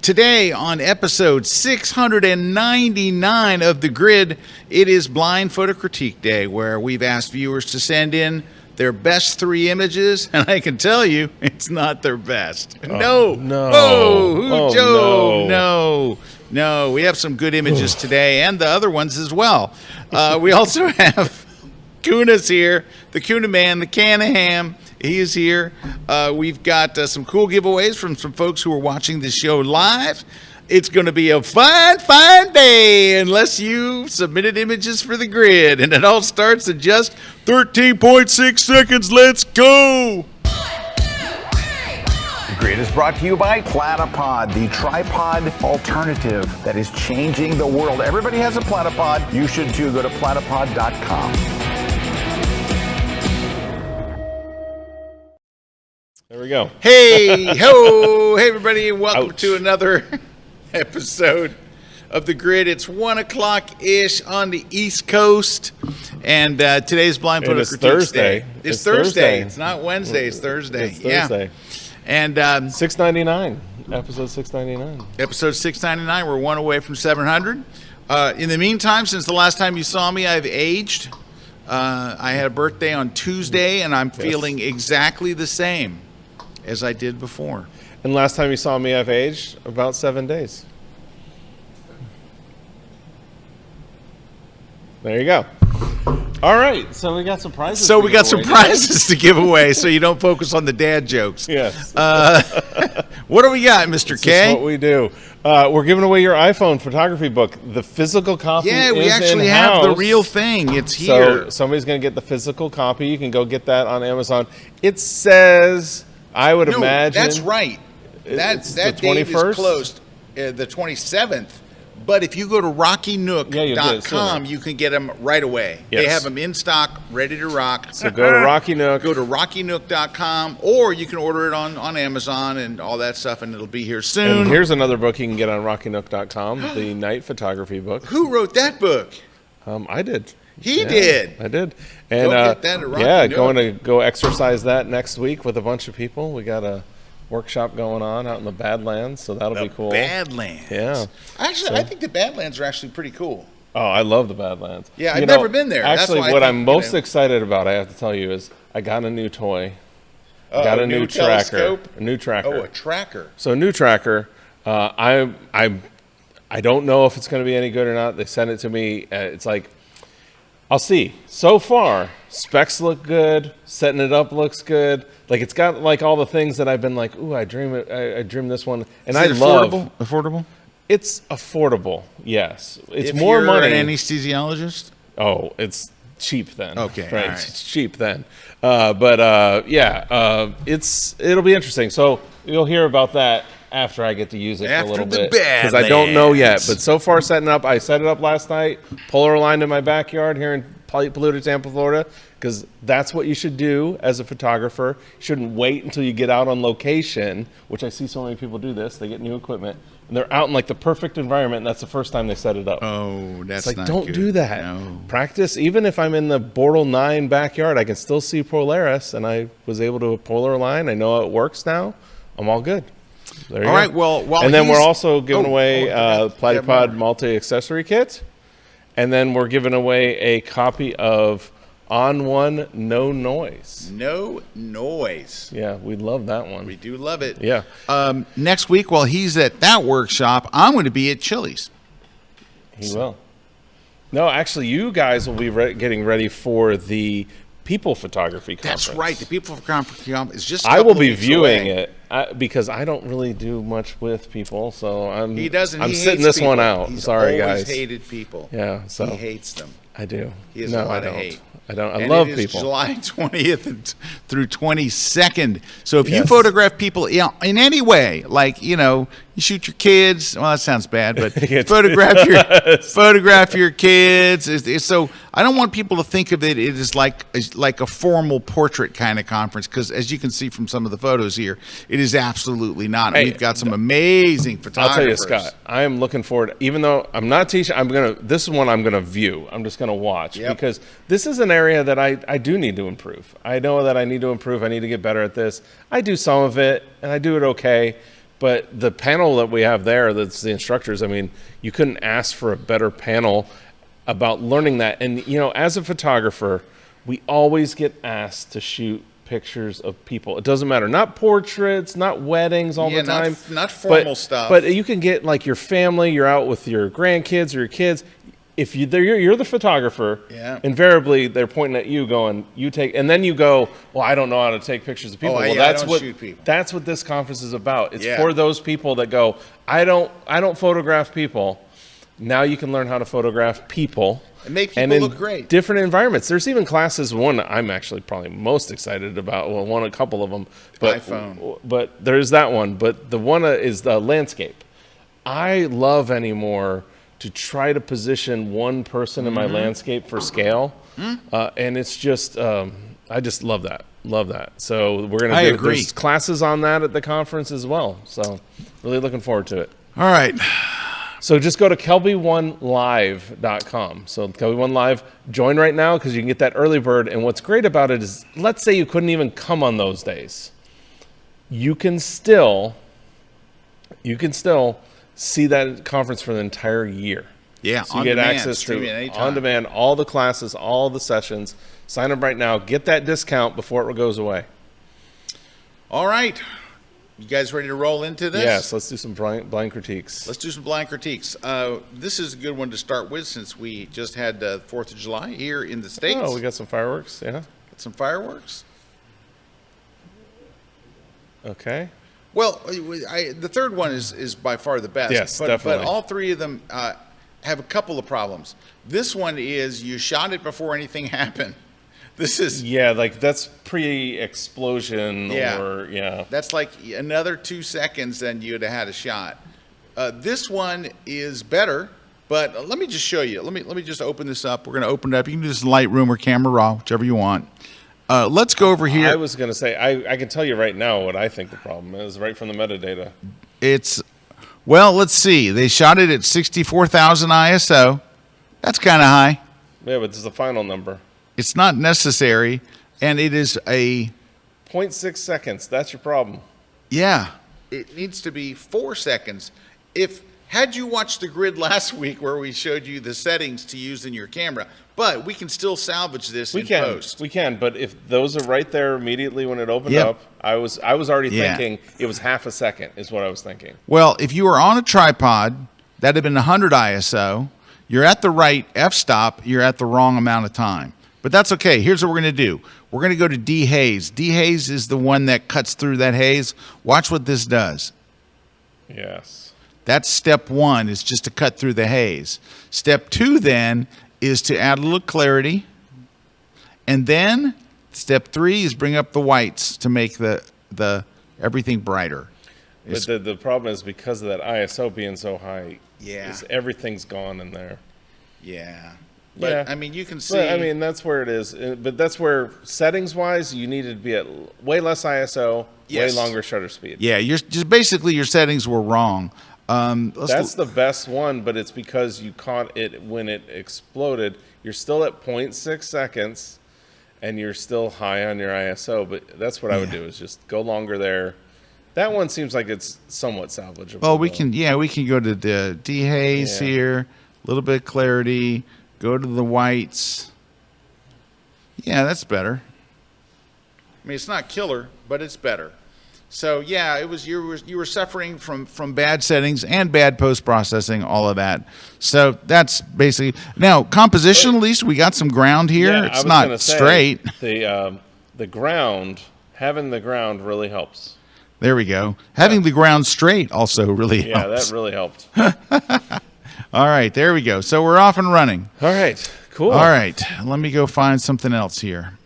Today on episode 699 of The Grid, it is Blind Photo Critique Day, where we've asked viewers to send in their best 3 images, and I can tell you, it's not their best. No. No. We have some good images today, and the other ones as well. We also have Kuna's here, the Kuna Man, the Canaham. He is here. We've got some cool giveaways from some folks who are watching this show live. It's going to be a fine, fine day unless you submitted images for The Grid. And it all starts in just 13.6 seconds. Let's go. The Grid is brought to you by Platypod, the tripod alternative that is changing the world. Everybody has a Platypod. You should too. Go to platypod.com. There we go. Hey, ho, hey everybody, and welcome to another episode of The Grid. It's 1 o'clock-ish on the East Coast, and today's Blind Photo Critique Thursday. Day. It's Thursday. It's not Wednesday. It's Thursday. It's Thursday. Yeah. And 699, episode 699. Episode 699. We're one away from 700. In the meantime, since the last time you saw me, I've aged. I had a birthday on Tuesday, and I'm feeling exactly the same as I did before. And last time you saw me, I've aged about 7 days. There you go. All right, so we got some prizes. So we got some prizes to give away, so you don't focus on the dad jokes. Yes. What do we got, Mr. K? That's what we do. We're giving away your iPhone photography book. The physical copy Yeah, we is actually in-house. have the real thing. It's here. So somebody's going to get the physical copy. You can go get that on Amazon. It says, I would imagine. That's right. That date is closed, the 27th. But if you go to RockyNook.com, you can get them right away. Yes. They have them in stock, ready to rock. So go to Rocky Nook. Go to RockyNook.com, or you can order it on Amazon and all that stuff, and it'll be here soon. And here's another book you can get on RockyNook.com, the night photography book. Who wrote that book? I did. He did. I did. And get that at Rocky Nook. going to go exercise that next week with a bunch of people. We got a workshop going on out in the Badlands, so that'll be cool. Badlands. Yeah. Actually, I think the Badlands are actually pretty cool. Oh, I love the Badlands. Yeah, I've never been there. Actually, what I'm most excited about, I have to tell you, is I got a new toy. I got a new tracker. Telescope? A new tracker. Oh, a tracker. So a new tracker. I don't know if it's going to be any good or not. They sent it to me. It's like, I'll see. So far, specs look good. Setting it up looks good. Like, it's got like all the things that I've been like, ooh, I dream this one, and I love. Affordable? It's affordable. Yes, it's more money. If you're an anesthesiologist. Oh, it's cheap then. Okay, right. All right. It's cheap then. It'll be interesting. So you'll hear about that after I get to use it for a little bit, because I don't know yet. But so far, setting up, I set it up last night, polar aligned in my backyard here in polluted Tampa, Florida, because that's what you should do as a photographer. You shouldn't wait until you get out on location, which I see so many people do this. They get new equipment and they're out in like the perfect environment, and that's the first time they set it up. Oh, that's it's like, not don't good. do that. No. Practice. Even if I'm in the Bortle 9 backyard, I can still see Polaris, and I was able to polar align. I know how it works now. I'm all good. There you All go. right, well, and then we're also giving away Platypod multi-accessory kit. And then we're giving away a copy of On One No Noise. No Noise. Yeah, we love that one. We do love it. Yeah. Next week, while he's at that workshop, I'm going to be at Chili's. He will. No, actually, you guys will be getting ready for the People Photography Conference. That's right. The People Photography Conference is just a I couple will be weeks viewing away. it because I don't really do much with people, so I'm He doesn't. I'm he sitting hates this one people. out. He's Sorry, always guys. hated people. Yeah, so he hates them. I do. He has a lot I of don't. hate. I don't. I And love it is people. July 20th through 22nd. So if you Yes. photograph people in any way, like, you shoot your kids. Well, that sounds bad, but photograph your kids. So I don't want people to think of it as like a formal portrait kind of conference, because as you can see from some of the photos here, it is absolutely not. Hey, We've got some amazing photographers. I'll tell you, Scott, I am looking forward, even though I'm not teaching, this is one I'm going to view. I'm just going to watch, because this is an area that I do need to improve. I know that I need to improve. I need to get better at this. I do some of it, and I do it okay. But the panel that we have there, that's the instructors, I mean, you couldn't ask for a better panel about learning that. And, you know, as a photographer, we always get asked to shoot pictures of people. It doesn't matter. Not portraits, not weddings all the time. Not formal stuff. But you can get, like, your family, you're out with your grandkids or your kids. If you're the photographer, invariably they're pointing at you going, you take, and then you go, well, I don't know how to take pictures of people. Oh, well, yeah, I don't shoot people. That's what this conference is about. It's for those people that go, I don't photograph people. Now you can learn how to photograph people. And make people look great. Different environments. There's even classes, one I'm actually probably most excited about, well, a couple of them. But, iPhone. But there's that one. But the one is the landscape. I love anymore to try to position one person in my landscape for scale. And it's just, I just love that. Love that. So we're going to do there's classes on that at the conference as well. So really looking forward to it. All right. So just go to kelby1live.com. So Kelby One Live, join right now because you can get that early bird. And what's great about it is, let's say you couldn't even come on those days. You can still see that conference for the entire year. Yeah, so you get access to on demand, all the classes, all the sessions. Sign up right now. Get that discount before it goes away. All right. You guys ready to roll into this? Yes, let's do some blind critiques. Let's do some blind critiques. This is a good one to start with since we just had 4th of July here in the States. Oh, we got some fireworks, yeah. Got some fireworks. Okay. Well, the third one is by far the best. Yes, definitely. But all three of them have a couple of problems. This one is you shot it before anything happened. This is... Yeah, like that's pre-explosion or, That's like another 2 seconds and you'd have had a shot. This one is better, but let me just show you. Let me just open this up. We're going to open it up. You can do this in Lightroom or Camera Raw, whichever you want. Let's go over here. I was going to say, I can tell you right now what I think the problem is right from the metadata. Well, let's see. They shot it at 64,000 ISO. That's kind of high. Yeah, but this is the final number. It's not necessary, and it is a... 0.6 seconds. That's your problem. Yeah. It needs to be 4 seconds. Had you watched the grid last week where we showed you the settings to use in your camera, but we can still salvage this in post. We can, but if those are right there immediately when it opened up, I was already thinking it was half a second is what I was thinking. Well, if you were on a tripod, that'd have been 100 ISO. You're at the right f-stop, you're at the wrong amount of time. But that's okay. Here's what we're going to do. We're going to go to dehaze. Dehaze is the one that cuts through that haze. Watch what this does. Yes. That's step 1, is just to cut through the haze. Step 2 then is to add a little clarity. And then step 3 is bring up the whites to make the everything brighter. But the problem is because of that ISO being so high, everything's gone in there. Yeah. But, I mean, you can see... But, I mean, that's where it is. But that's where, settings-wise, you needed to be at way less ISO, way longer shutter speed. Yeah, basically your settings were wrong. That's the best one, but it's because you caught it when it exploded. You're still at 0.6 seconds, and you're still high on your ISO. But that's what I would do, is just go longer there. That one seems like it's somewhat salvageable. Oh, we can go to the dehaze here, a little bit of clarity. Go to the whites. Yeah, that's better. I mean, it's not killer, but it's better. So yeah, it was you were suffering from bad settings and bad post processing, all of that. So that's basically now composition. At least we got some ground here. Yeah, it's not straight. The ground, having the ground really helps. There we go. Having the ground straight also really helps. Yeah, that really helped. All right, there we go. So we're off and running. All right, cool. All right, let me go find something else here.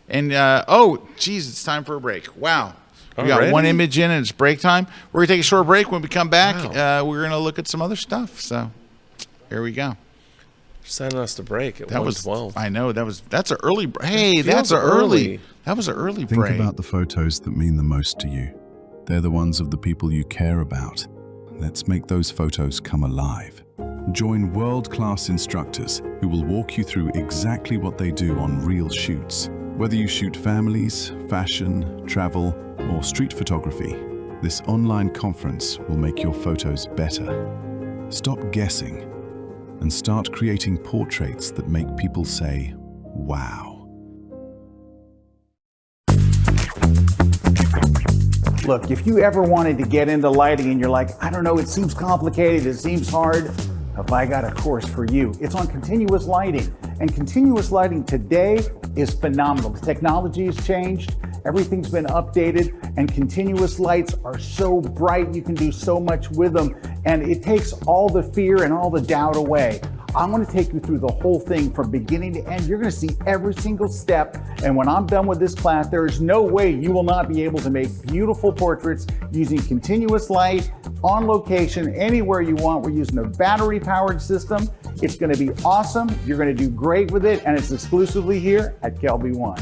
And, oh, geez, it's time for a break. Wow. We got one image in and it's break time. We're going to take a short break. When we come back, we're going to look at some other stuff. So here we go. Sending us to break at 1:12. I know. That's an early break. Hey, that's an early. That was an early break. Think about the photos that mean the most to you. They're the ones of the people you care about. Let's make those photos come alive. Join world-class instructors who will walk you through exactly what they do on real shoots. Whether you shoot families, fashion, travel, or street photography, This online conference will make your photos better. Stop guessing and start creating portraits that make people say, wow. Look, if you ever wanted to get into lighting and you're like, I don't know, it seems complicated, it seems hard, have I got a course for you? It's on continuous lighting. And continuous lighting today is phenomenal. The technology has changed, everything's been updated, and continuous lights are so bright, you can do so much with them, and it takes all the fear and all the doubt away. I'm going to take you through the whole thing from beginning to end. You're going to see every single step. And when I'm done with this class, there is no way you will not be able to make beautiful portraits using continuous light on location, anywhere you want. We're using a battery powered system. It's going to be awesome. You're going to do great with it. And it's exclusively here at Kelby One.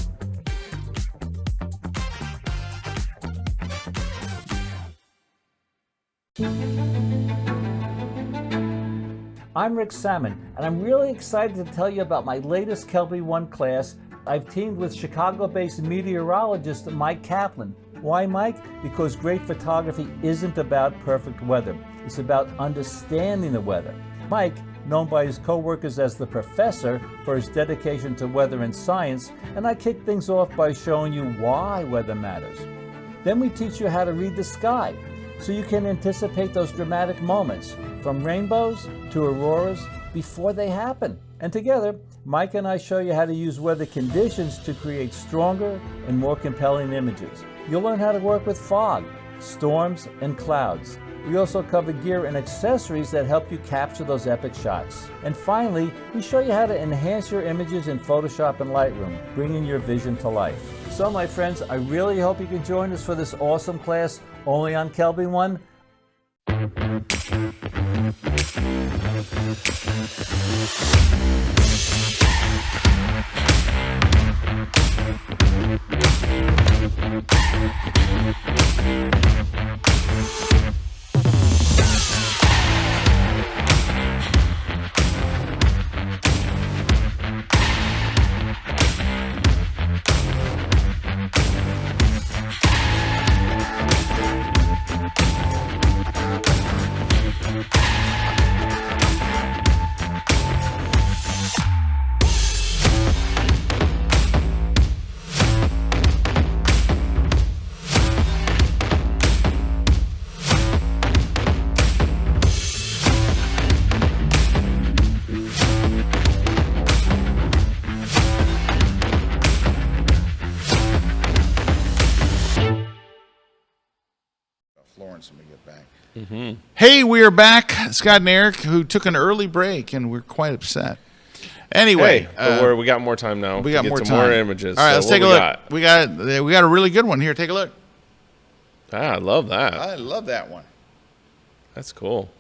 I'm Rick Salmon, and I'm really excited to tell you about my latest Kelby One class. I've teamed with Chicago-based meteorologist Mike Kaplan. Why, Mike? Because great photography isn't about perfect weather. It's about understanding the weather. Mike, known by his co-workers as the Professor for his dedication to weather and science, and I kick things off by showing you why weather matters. Then we teach you how to read the sky, so you can anticipate those dramatic moments, from rainbows to auroras, before they happen. And together, Mike and I show you how to use weather conditions to create stronger and more compelling images. You'll learn how to work with fog, storms, and clouds. We also cover gear and accessories that help you capture those epic shots. And finally, we show you how to enhance your images in Photoshop and Lightroom, bringing your vision to life. So my friends, I really hope you can join us for this awesome class only on Kelby One. Florence when we get back. Hey, we are back. Scott and Erik, who took an early break, and we're quite upset. Anyway, but we got more time now. We got to more get time. More images. All right, So let's take a look. We got a really good one here. Take a look. I love that. I love that one. That's cool.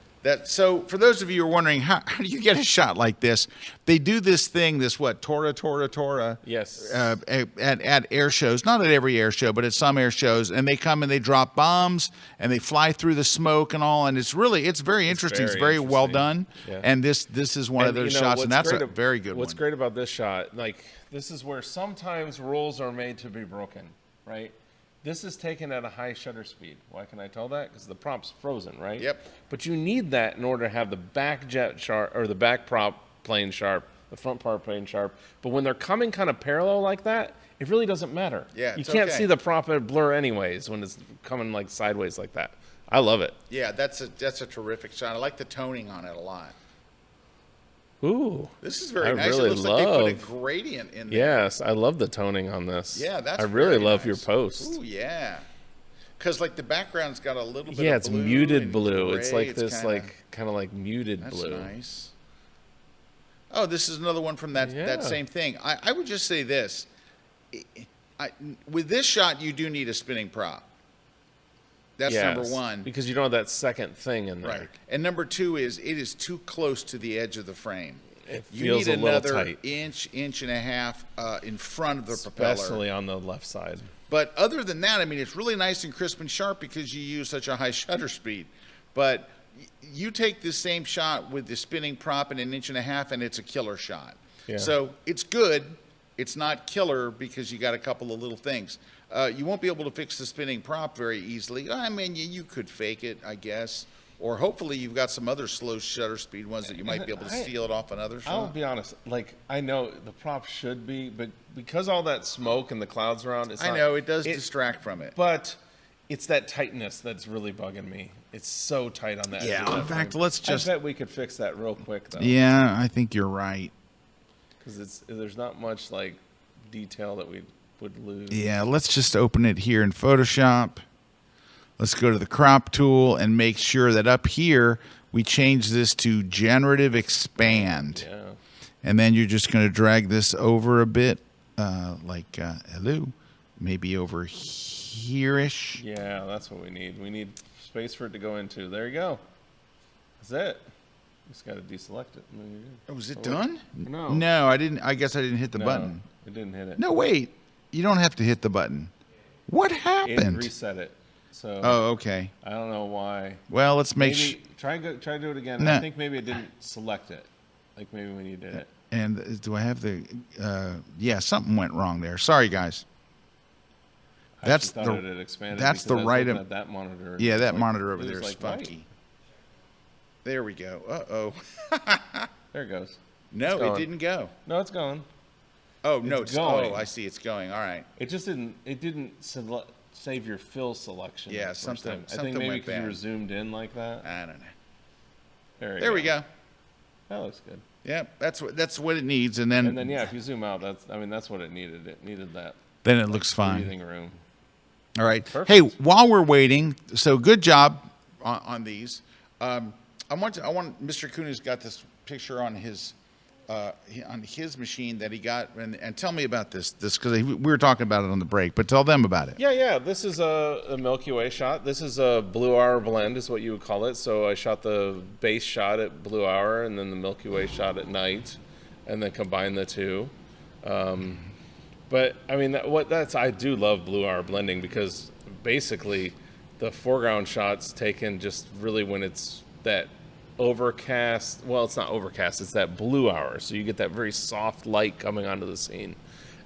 So for those of you who are wondering, how do you get a shot like this? They do this thing, Tora. Yes. At air shows, not at every air show, but at some air shows, and they come and they drop bombs and they fly through the smoke and all, and it's very interesting. It's very well done. Yeah. And this is one of those shots, and that's a very good one. What's great about this shot, like this is where sometimes rules are made to be broken, right? This is taken at a high shutter speed. Why can I tell that? Because the prop's frozen, right? Yep. But you need that in order to have the back jet sharp, or the back prop playing sharp, the front part playing sharp. But when they're coming kind of parallel like that, it really doesn't matter. Yeah, you can't see the prop blur anyways when it's coming like sideways like that. I love it. Yeah, that's a terrific shot. I like the toning on it a lot. Ooh, this is very nice. Really it looks like they put a gradient in there. Yes, I love the toning on this. Yeah, that's I really love nice. Your post. Ooh, yeah. Because like the background's got a little bit of blue. Yeah, it's muted blue. Gray. It's like this, kind of like muted blue. That's nice. Oh, this is another one from that same thing. I would just say this. With this shot, you do need a spinning prop. That's number one. Because you don't have that second thing in there. Right. And number two is it is too close to the edge of the frame. It you feels need a little another tight. inch and a half in front of the propeller. Especially on the left side. But other than that, I mean, it's really nice and crisp and sharp because you use such a high shutter speed. But you take this same shot with the spinning prop and an inch and a half, and it's a killer shot. Yeah. So it's good. It's not killer because you got a couple of little things. You won't be able to fix the spinning prop very easily. I mean, you could fake it, I guess. Or hopefully you've got some other slow shutter speed ones that you might be able to seal it off another shot. I'll be honest. Like, I know the prop should be, but because all that smoke and the clouds around, I know it does distract from it. But it's that tightness that's really bugging me. It's so tight on that. Yeah. In fact, let's just. I bet we could fix that real quick, though. Yeah, I think you're right. Because there's not much like detail that we would lose. Yeah, let's just open it here in Photoshop. Let's go to the crop tool and make sure that up here we change this to Generative Expand. Yeah. And then you're just going to drag this over a bit, hello, maybe over here-ish. Yeah, that's what we need. We need space for it to go into. There you go. That's it. Just got to deselect it. Oh, is it done? No. No, I didn't. I guess I didn't hit the button. It didn't hit it. No, wait. You don't have to hit the button. What It happened? reset it. So Oh, okay. I don't know why. Well, let's make sure. Try to do it again. No. I think maybe it didn't select it. Like maybe when you did it. And do I have the? Yeah, something went wrong there. Sorry, guys. That's I thought it had expanded that's because the I was right. looking at that monitor. Yeah, that Like, monitor it over was there is like, funky. right. There we go. Uh-oh. There it goes. No, It's it gone. didn't go. No, it's gone. Oh, no, It's going. Oh, I see. It's going. All right. It just didn't. It didn't save your fill selection. Yeah, the first something- time. I something think maybe went because you bad. were zoomed in like that. I don't know. There There we go. That looks good. Yeah, that's what it needs, and then Yeah, if you zoom out, that's what it needed. It needed that then it looks fine. breathing room. All right. Perfect. Hey, while we're waiting, so good job on these. I want Mr. Kuna's got this picture on his machine that he got, and tell me about this because we were talking about it on the break, but tell them about it. Yeah. This is a Milky Way shot. This is a blue hour blend, is what you would call it. So I shot the base shot at blue hour, and then the Milky Way shot at night, and then combined the two. But I mean, I do love blue hour blending because basically the foreground shot's taken just really when it's that overcast. Well, it's not overcast, it's that blue hour. So you get that very soft light coming onto the scene.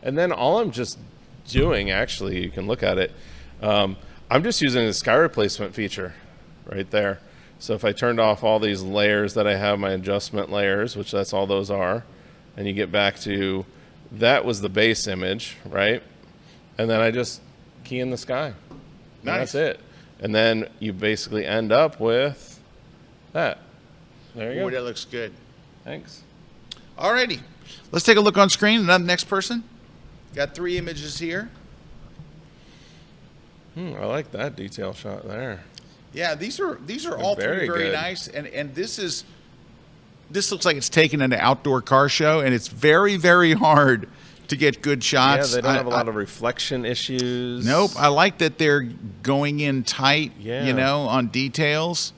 And then all I'm just doing, actually, you can look at it, I'm just using the sky replacement feature right there. So if I turned off all these layers that I have, my adjustment layers, which that's all those are, and you get back to, that was the base image, right? And then I just key in the sky. Nice. And that's it. And then you basically end up with that. There you Boy, go. that looks good. Thanks. All righty. Let's take a look on screen. Another next person. Got 3 images here. I like that detail shot there. Yeah, these are all very three very good. nice, and this looks like it's taken in an outdoor car show, and it's very, very hard to get good shots. Yeah, they don't have a lot of reflection issues. Nope, I like that they're going in tight, Yeah. on details,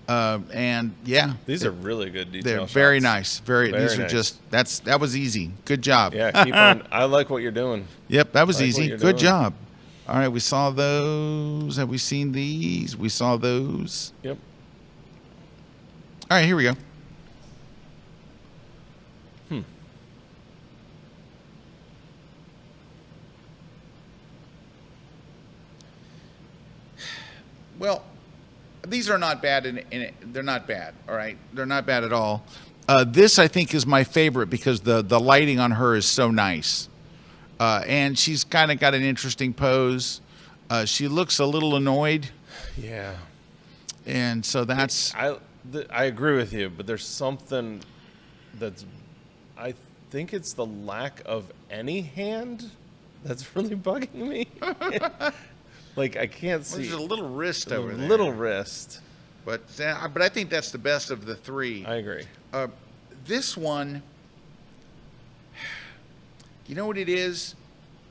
and yeah, These are really good detail they're shots. very nice. These are nice. just that was easy. Good job. Yeah, keep on. I like what you're doing. Yep, that was Like what easy. you're Good doing. job. All right, we saw those. Have we seen these? We saw those. Yep. All right, here we go. Well, these are not bad, they're not bad, all right? They're not bad at all. This, I think, is my favorite because the lighting on her is so nice. And she's kind of got an interesting pose. She looks a little annoyed, Yeah. and so that's... I agree with you, but there's something that's, I think it's the lack of any hand that's really bugging me. Like, I can't see. There's a little wrist over there. Little wrist. But I think that's the best of the 3. I agree. This one, you know what it is?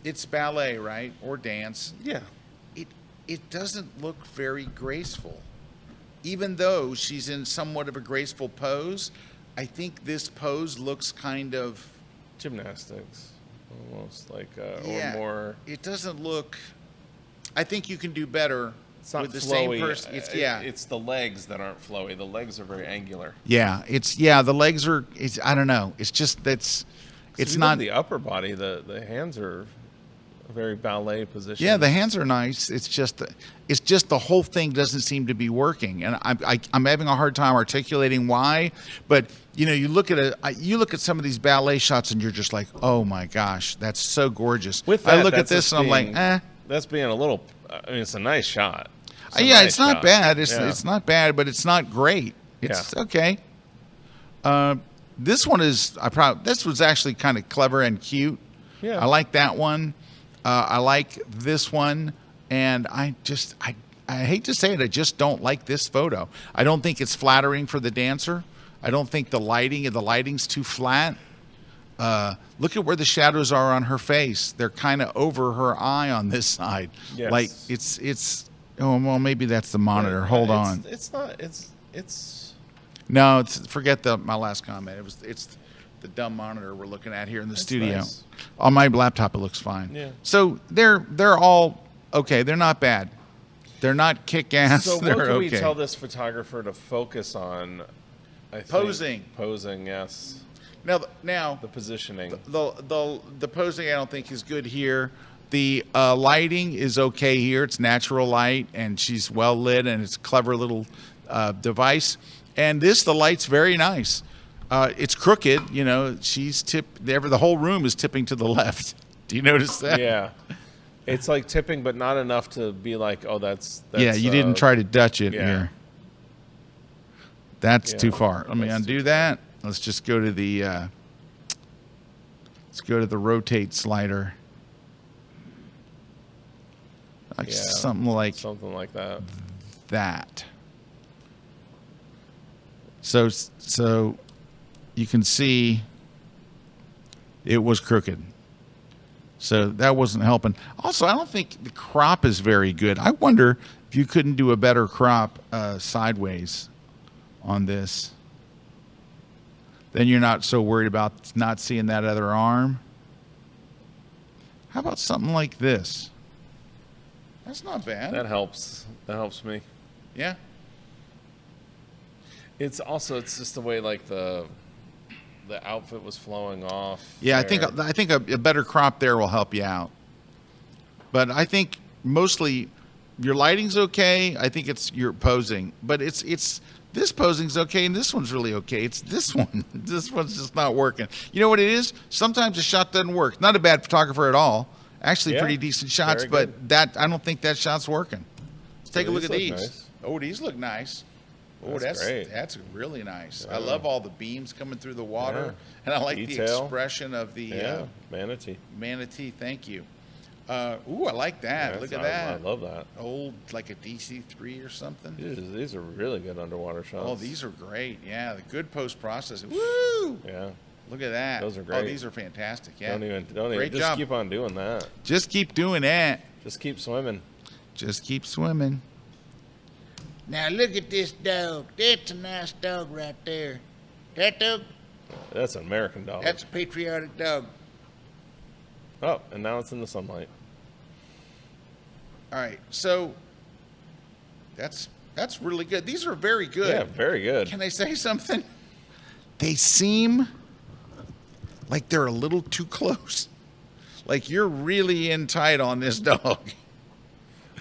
It's ballet, right? Or dance. Yeah. It doesn't look very graceful. Even though she's in somewhat of a graceful pose, I think this pose looks kind of... Gymnastics. Almost like, yeah, or more... It doesn't look... I think you can do better It's not with the flowy. same person. It's the legs that aren't flowy. The legs are very angular. Yeah, the legs are. I don't know. It's just It's if you not look at the upper body. The hands are a very ballet position. Yeah, the hands are nice. It's just the whole thing doesn't seem to be working, and I'm having a hard time articulating why. But you look at some of these ballet shots, and you're just like, oh my gosh, that's so gorgeous. With that, I look at that's this and I'm like, eh. That's being a little. I mean, it's a nice shot. It's not shot. bad. It's not bad, but it's not great. It's okay. This one is this was actually kind of clever and cute. Yeah. I like that one. I like this one, and I hate to say it, I just don't like this photo. I don't think it's flattering for the dancer. I don't think the lighting's too flat. Look at where the shadows are on her face. They're kind of over her eye on this side. Yes. Like it's. Oh well, maybe that's the monitor. Hold on. It's not. It's. No, forget my last comment. It's the dumb monitor we're looking at here in the studio. Nice. On my laptop, it looks fine. Yeah. So they're all okay. They're not bad. They're not kick ass. So They're what can we okay. tell this photographer to focus on? I think? Posing. Posing, yes. Now The positioning. the posing I don't think is good here. The lighting is okay here. It's natural light, and she's well lit, and it's a clever little device. And the light's very nice. It's crooked, she's the whole room is tipping to the left. Do you notice that? Yeah. It's like tipping, but not enough to be like, oh, that's Yeah, you didn't try to Dutch it yeah. here. That's Yeah, too far. Let me that's undo too that. Let's just go to the rotate slider. Like Yeah, something like that. that. So you can see it was crooked. So that wasn't helping. Also, I don't think the crop is very good. I wonder if you couldn't do a better crop sideways on this. Then you're not so worried about not seeing that other arm. How about something like this? That's not bad. That helps. That helps me. Yeah. It's just the way like the outfit was flowing off. Yeah, there. I think a better crop there will help you out. But I think mostly your lighting's okay. I think it's your posing, but it's this posing's okay and this one's really okay. It's this one. This one's just not working. You know what it is? Sometimes a shot doesn't work. Not a bad photographer at all. Actually, Yeah, pretty decent shots, very but I don't think that shot's working. Let's take a look at look these. nice. Oh, these look nice. Oh, That's great. That's really nice. I Yeah. love all the beams coming through the water, and I like the Detail. expression of the manatee. manatee. Thank you. Ooh, I like that. Yeah, Look at I that. love that. Old, like a DC-3 or something. These are really good underwater shots. Oh, these are great. Yeah, the good post-processing. Woo! Yeah. Look at that. Those are Oh, great. these are fantastic. Yeah. Don't even. Great Just job. keep on doing that. Just keep doing that. Just keep swimming. Just keep swimming. Now look at this dog. That's a nice dog right there. That dog, That's an American dog. that's a patriotic dog. Oh, and now it's in the sunlight. All right, so that's really good. These are very good. Yeah, very good. Can I say something? They seem like they're a little too close. Like you're really in tight on this dog.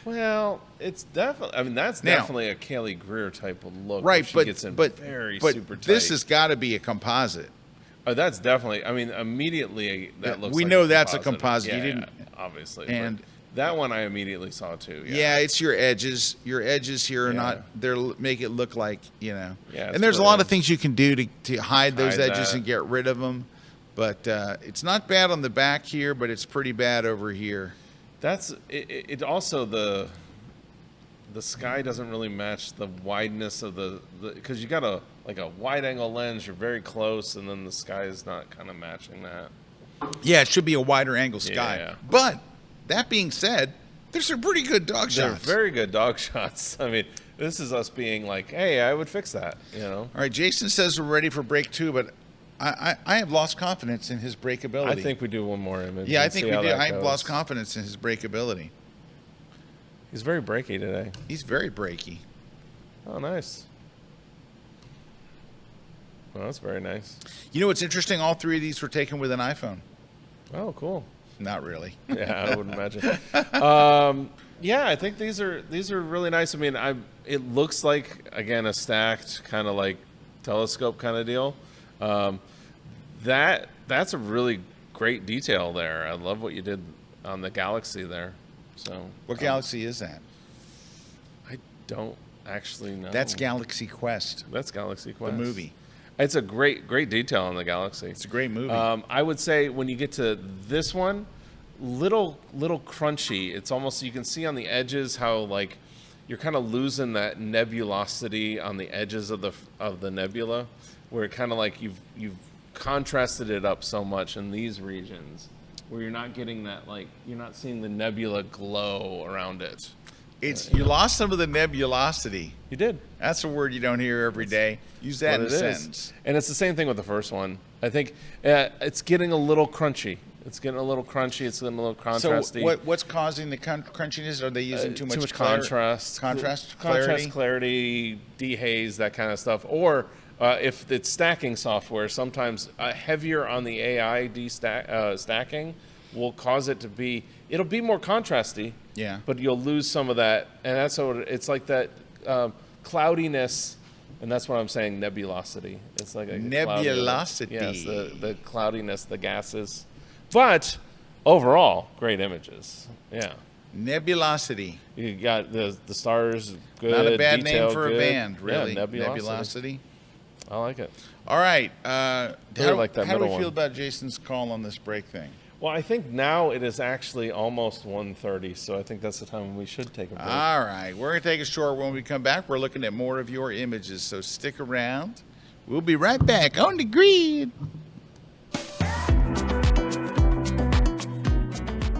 Well, it's definitely. I mean, that's Now- definitely a Kelly Greer type of look. Right, where she but gets in but very but super tight. this has got to be a composite. Oh, that's definitely. I mean, immediately that looks. We like know a that's a composite. composite. You Yeah, didn't- obviously. and- but that one I immediately saw too. Yeah, it's your edges. Your edges here are Yeah. not. They're make it look like Yeah, it's and there's a lot of brilliant. thing you can do to hide those Hide edges that. and get rid of them. But it's not bad on the back here, but it's pretty bad over here. That's it. Also the sky doesn't really match the wideness of the because you got a wide angle lens. You're very close, and then the sky is not kind of matching that. Yeah, it should be a wider angle sky. Yeah. But that being said, there's some pretty good dog They're shots. very good dog shots. I mean, this is us being like, hey, I would fix that. All right, Jason says we're ready for break 2, but I have lost confidence in his breakability. I think we do one more image. Yeah, I and think see we how do. that I've goes. lost confidence in his breakability. He's very breaky today. He's very breaky. Oh, nice. Well, that's very nice. You know what's interesting? All three of these were taken with an iPhone. Oh, cool. Not really. Yeah, I would imagine. Yeah, I think these are really nice. I mean, it looks like, again, a stacked kind of like telescope kind of deal. That's a really great detail there. I love what you did on the Galaxy there. So, What Galaxy is that? I don't actually know. That's Galaxy Quest. That's Galaxy Quest. The movie. It's a great detail on the Galaxy. It's a great movie. I would say when you get to this one, little crunchy. It's almost, you can see on the edges how like you're kind of losing that nebulosity on the edges of the nebula, where it kind of like you've contrasted it up so much in these regions, where you're not getting that, like, you're not seeing the nebula glow around it. You lost some of the nebulosity. You did. That's a word you don't hear every day. Use that in a sentence. And it's the same thing with the first one. I think it's getting a little crunchy. It's getting a little crunchy. It's getting a little contrasty. So what's causing the crunchiness? Are they using too much contrast? Clarity, dehaze, that kind of stuff. Or if it's stacking software, sometimes heavier on the AI stacking will cause it to be, it'll be more contrasty, yeah, but you'll lose some of that. And that's what it's like, that cloudiness, and that's what I'm saying, nebulosity. It's like a nebulosity. Yes, the cloudiness, the gases. But overall, great images. Yeah. Nebulosity. You got the stars, good. Not a bad name for good. a band, really. Yeah, Nebulosity. I like it. All right. How do we feel about Jason's call on this break thing? Well, I think now it is actually almost 1:30, so I think that's the time when we should take a break. All right. We're going to take a short. When we come back, we're looking at more of your images, so stick around. We'll be right back on the grid.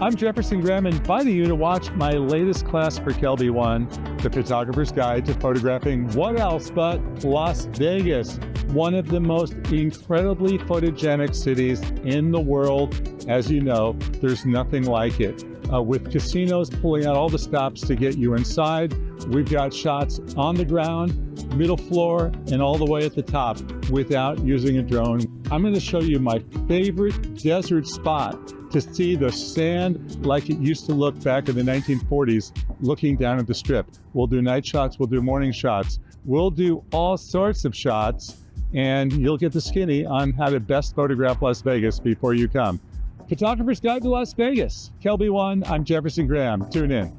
I'm Jefferson Graham, inviting you to watch my latest class for Kelby One, The Photographer's Guide to Photographing What Else But Las Vegas, one of the most incredibly photogenic cities in the world. As you know, there's nothing like it. With casinos pulling out all the stops to get you inside, we've got shots on the ground, middle floor, and all the way at the top without using a drone. I'm going to show you my favorite desert spot to see the sand like it used to look back in the 1940s, looking down at the strip. We'll do night shots, we'll do morning shots, we'll do all sorts of shots, and you'll get the skinny on how to best photograph Las Vegas before you come. Photographer's Guide to Las Vegas. Kelby One, I'm Jefferson Graham. Tune in.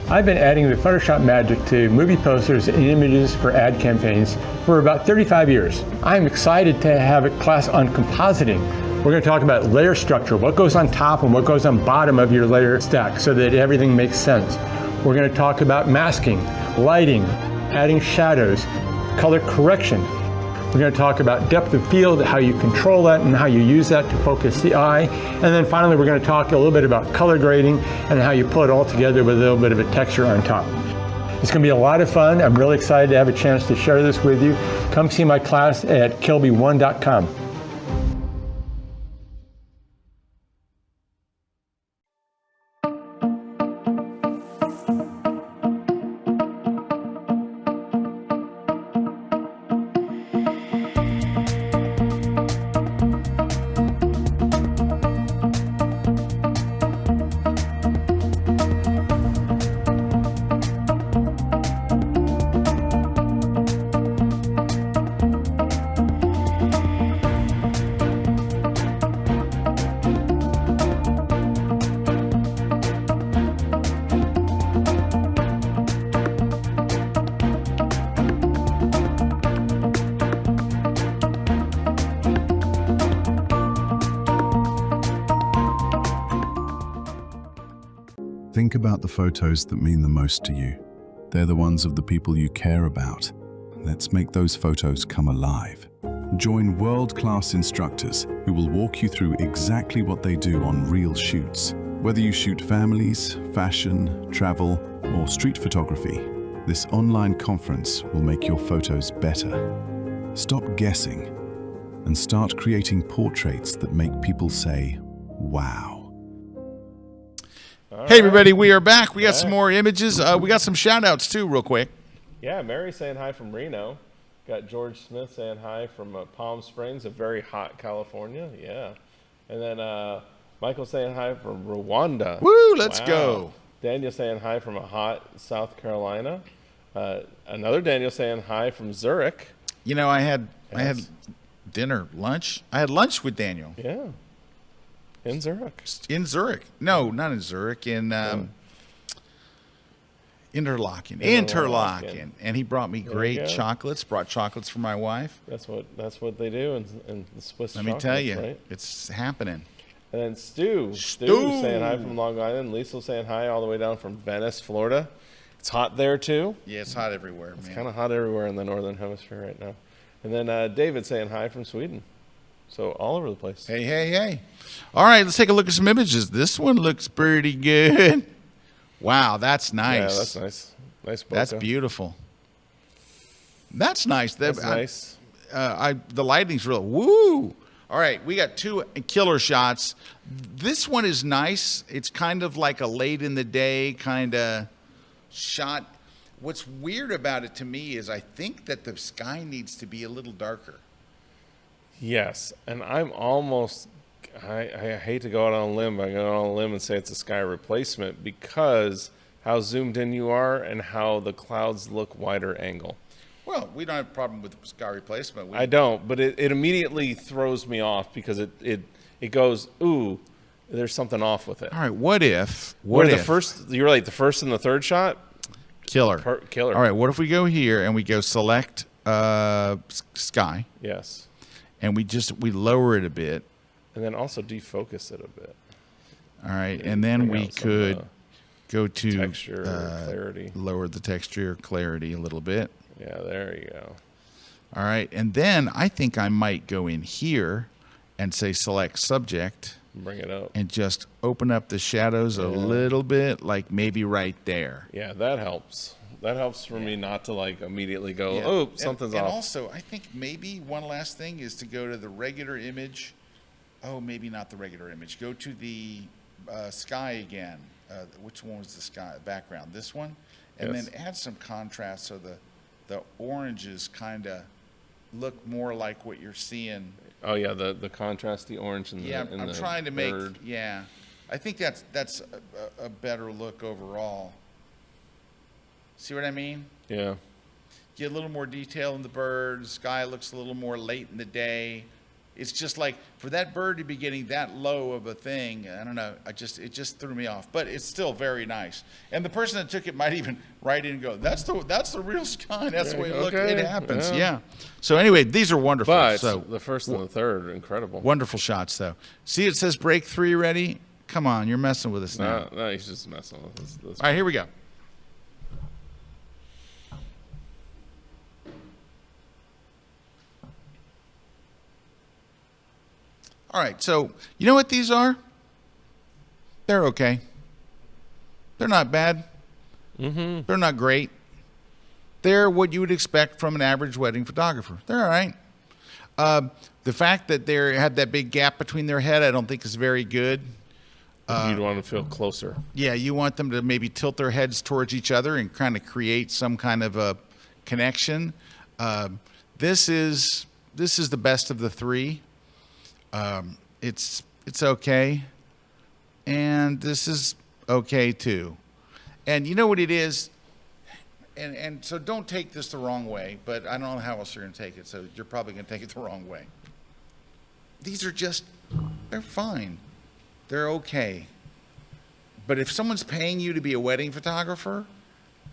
I've been adding the Photoshop magic to movie posters and images for ad campaigns for about 35 years. I'm excited to have a class on compositing. We're going to talk about layer structure, what goes on top and what goes on bottom of your layer stack so that everything makes sense. We're going to talk about masking, lighting, adding shadows, color correction. We're going to talk about depth of field, how you control that and how you use that to focus the eye. And then finally, we're going to talk a little bit about color grading and how you pull it all together with a little bit of a texture on top. It's going to be a lot of fun. I'm really excited to have a chance to share this with you. Come see my class at kelby1.com. Think about the photos that mean the most to you. They're the ones of the people you care about. Let's make those photos come alive. Join world-class instructors who will walk you through exactly what they do on real shoots. Whether you shoot families, fashion, travel, or street photography, this online conference will make your photos better. Stop guessing and start creating portraits that make people say, wow. Hey, everybody, we are back. We got some more images. We got some shout-outs, too, real quick. Yeah, Mary saying hi from Reno. Got George Smith saying hi from Palm Springs, a very hot California. Yeah. And then Michael saying hi from Rwanda. Woo, let's go. Daniel saying hi from a hot South Carolina. Another Daniel saying hi from Zurich. You know, I had lunch. I had lunch with Daniel. Yeah. In Zurich. In Zurich. No, not in Zurich. In Interlaken. And he brought me great chocolates. Brought chocolates for my wife. That's what they do in the Swiss. Let me tell you, right? it's happening. And then Stu saying hi from Long Island. Lisa saying hi all the way down from Venice, Florida. It's hot there too. Yeah, it's hot everywhere. It's kind of hot everywhere in the northern hemisphere right now. And then David saying hi from Sweden. So all over the place. Hey. All right, let's take a look at some images. This one looks pretty good. Wow, that's nice. Yeah, that's nice. Nice bokeh. That's beautiful. That's nice. That's nice. The lighting's real. Woo! All right, we got 2 killer shots. This one is nice. It's kind of like a late in the day kind of shot. What's weird about it to me is I think that the sky needs to be a little darker. Yes, and I'm almost, I hate to go out on a limb, but I go out on a limb and say it's a sky replacement because how zoomed in you are and how the clouds look wider angle. Well, we don't have a problem with sky replacement. I don't, but it immediately throws me off because it goes, ooh, there's something off with it. All right, what if? The first, you're right, the first and the third shot? Killer. Killer. All right, what if we go here and we go select sky? Yes. And we lower it a bit. And then also defocus it a bit. All right, and then we could go to texture clarity. Lower the texture clarity a little bit. Yeah, there you go. All right, and then I think I might go in here and say select subject. Bring it up. And just open up the shadows a little bit, like maybe right there. Yeah, that helps. That helps for me not to like immediately go, oh, something's off. And also, I think maybe one last thing is to go to the regular image. Oh, maybe not the regular image. Go to the sky again. Which one was the sky background? This one? And then add some contrast so the oranges kind of look more like what you're seeing. Oh yeah, the contrast, the orange and I'm trying to make. Yeah, I think that's a better look overall. See what I mean? Yeah. Get a little more detail in the bird. The sky looks a little more late in the day. It's just like for that bird to be getting that low of a thing, I don't know. It just threw me off. But it's still very nice. And the person that took it might even write in and go, "That's the real sky. That's the way it looked." It happens. Yeah. So anyway, these are wonderful. But so the first and the third, incredible. Wonderful shots, though. See, it says break 3 ready. Come on, you're messing with us now. No, he's just messing with us. All right, here we go. All right, so you know what these are? They're okay. They're not bad. Mm-hmm. They're not great. They're what you would expect from an average wedding photographer. They're all right. The fact that they had that big gap between their head, I don't think is very good. You'd want to feel closer. Yeah, you want them to maybe tilt their heads towards each other and kind of create some kind of a connection. This is the best of the 3. It's okay, and this is okay too. And you know what it is, and so don't take this the wrong way, but I don't know how else you're going to take it, so you're probably going to take it the wrong way. These are they're fine. They're okay. But if someone's paying you to be a wedding photographer,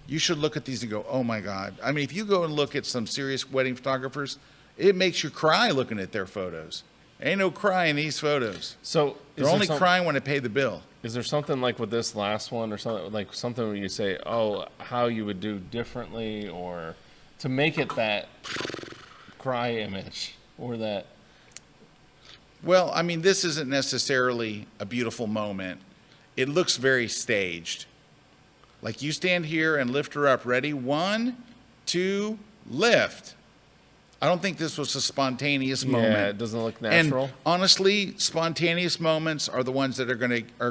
you should look at these and go, oh my God. I mean, if you go and look at some serious wedding photographers, it makes you cry looking at their photos. Ain't no cry in these photos. So they're only crying when I pay the bill. Is there something like with this last one, or something where you say, oh, how you would do differently, or to make it that cry image, or that? Well, I mean, this isn't necessarily a beautiful moment. It looks very staged. Like you stand here and lift her up. Ready? 1, 2, lift. I don't think this was a spontaneous Yeah, moment. it doesn't look natural. And honestly, spontaneous moments are the ones that are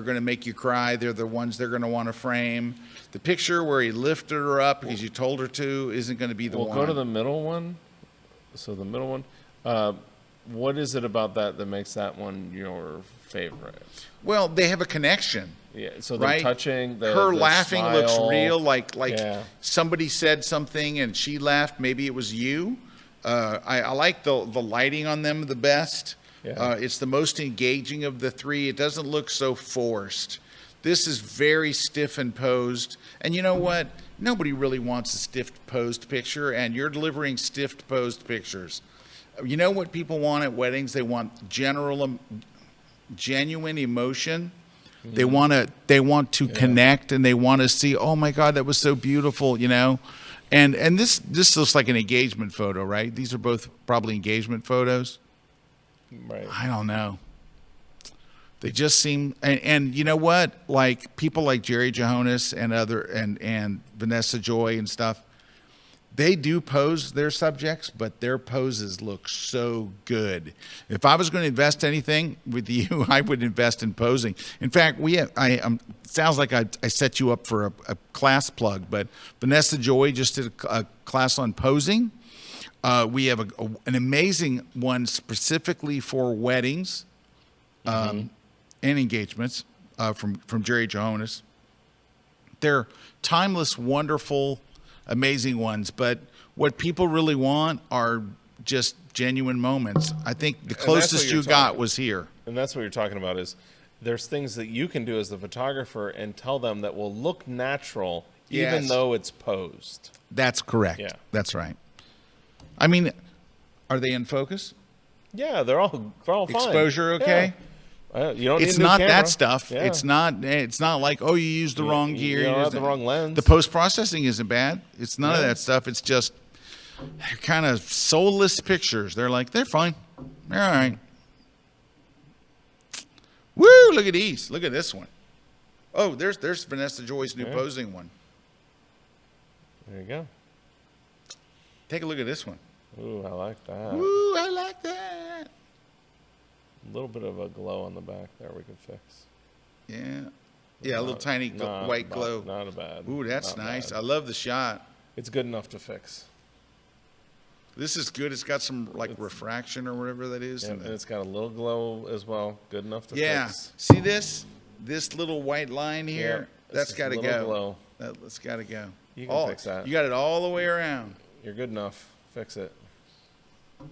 gonna make you cry. They're the ones they're gonna want to frame. The picture where he lifted her up because you told her to isn't going to be the We'll one. go to the middle one. So the middle one. What is it about that makes that one your favorite? Well, they have a connection. Yeah, so they're right? touching. Her the laughing smile. looks real, like Yeah. somebody said something and she laughed. Maybe it was you. I like the lighting on them the best. Yeah. It's the most engaging of the three. It doesn't look so forced. This is very stiff and posed. And you know what? Nobody really wants a stiff posed picture, and you're delivering stiff posed pictures. You know what people want at weddings? They want genuine emotion. They want to connect, and they want to see, oh my God, that was so beautiful, you know? And this looks like an engagement photo, right? These are both probably engagement photos. Right. I don't know. They just seem, and you know what? Like people like Jerry Johannes and Vanessa Joy and stuff, they do pose their subjects, but their poses look so good. If I was going to invest anything with you, I would invest in posing. In fact, sounds like I set you up for a class plug, but Vanessa Joy just did a class on posing. We have an amazing one specifically for weddings. And engagements from Jerry Johannes. They're timeless, wonderful, amazing ones. But what people really want are just genuine moments. I think the closest you got was here. And that's what you're talking about is there's things that you can do as the photographer and tell them that will look natural even though it's posed. That's correct. Yeah. That's right. I mean, are they in focus? Yeah, they're all fine. Exposure okay? Yeah. You don't need It's a new not camera. that stuff. Yeah. It's not like, oh, you used the wrong gear. You you have used the wrong lens. The post-processing isn't bad. It's none of that stuff. It's just kind of soulless pictures. They're like, they're fine. They're all right. Woo, look at these. Look at this one. Oh, there's Vanessa Joy's new posing one. There you go. Take a look at this one. Ooh, I like that. Woo, I like that. A little bit of a glow on the back there we can fix. Yeah, a little tiny white glow. Not a bad. Ooh, that's not nice. bad. I love the shot. It's good enough to fix. This is good. It's got some refraction or whatever that is. Yeah, and it's got a little glow as well. Good enough to Yeah. fix. See this little white line here? Yeah, That's it's got to a little go. glow. That's got to go. You can fix that. You got it all the way around. You're good enough. Fix it.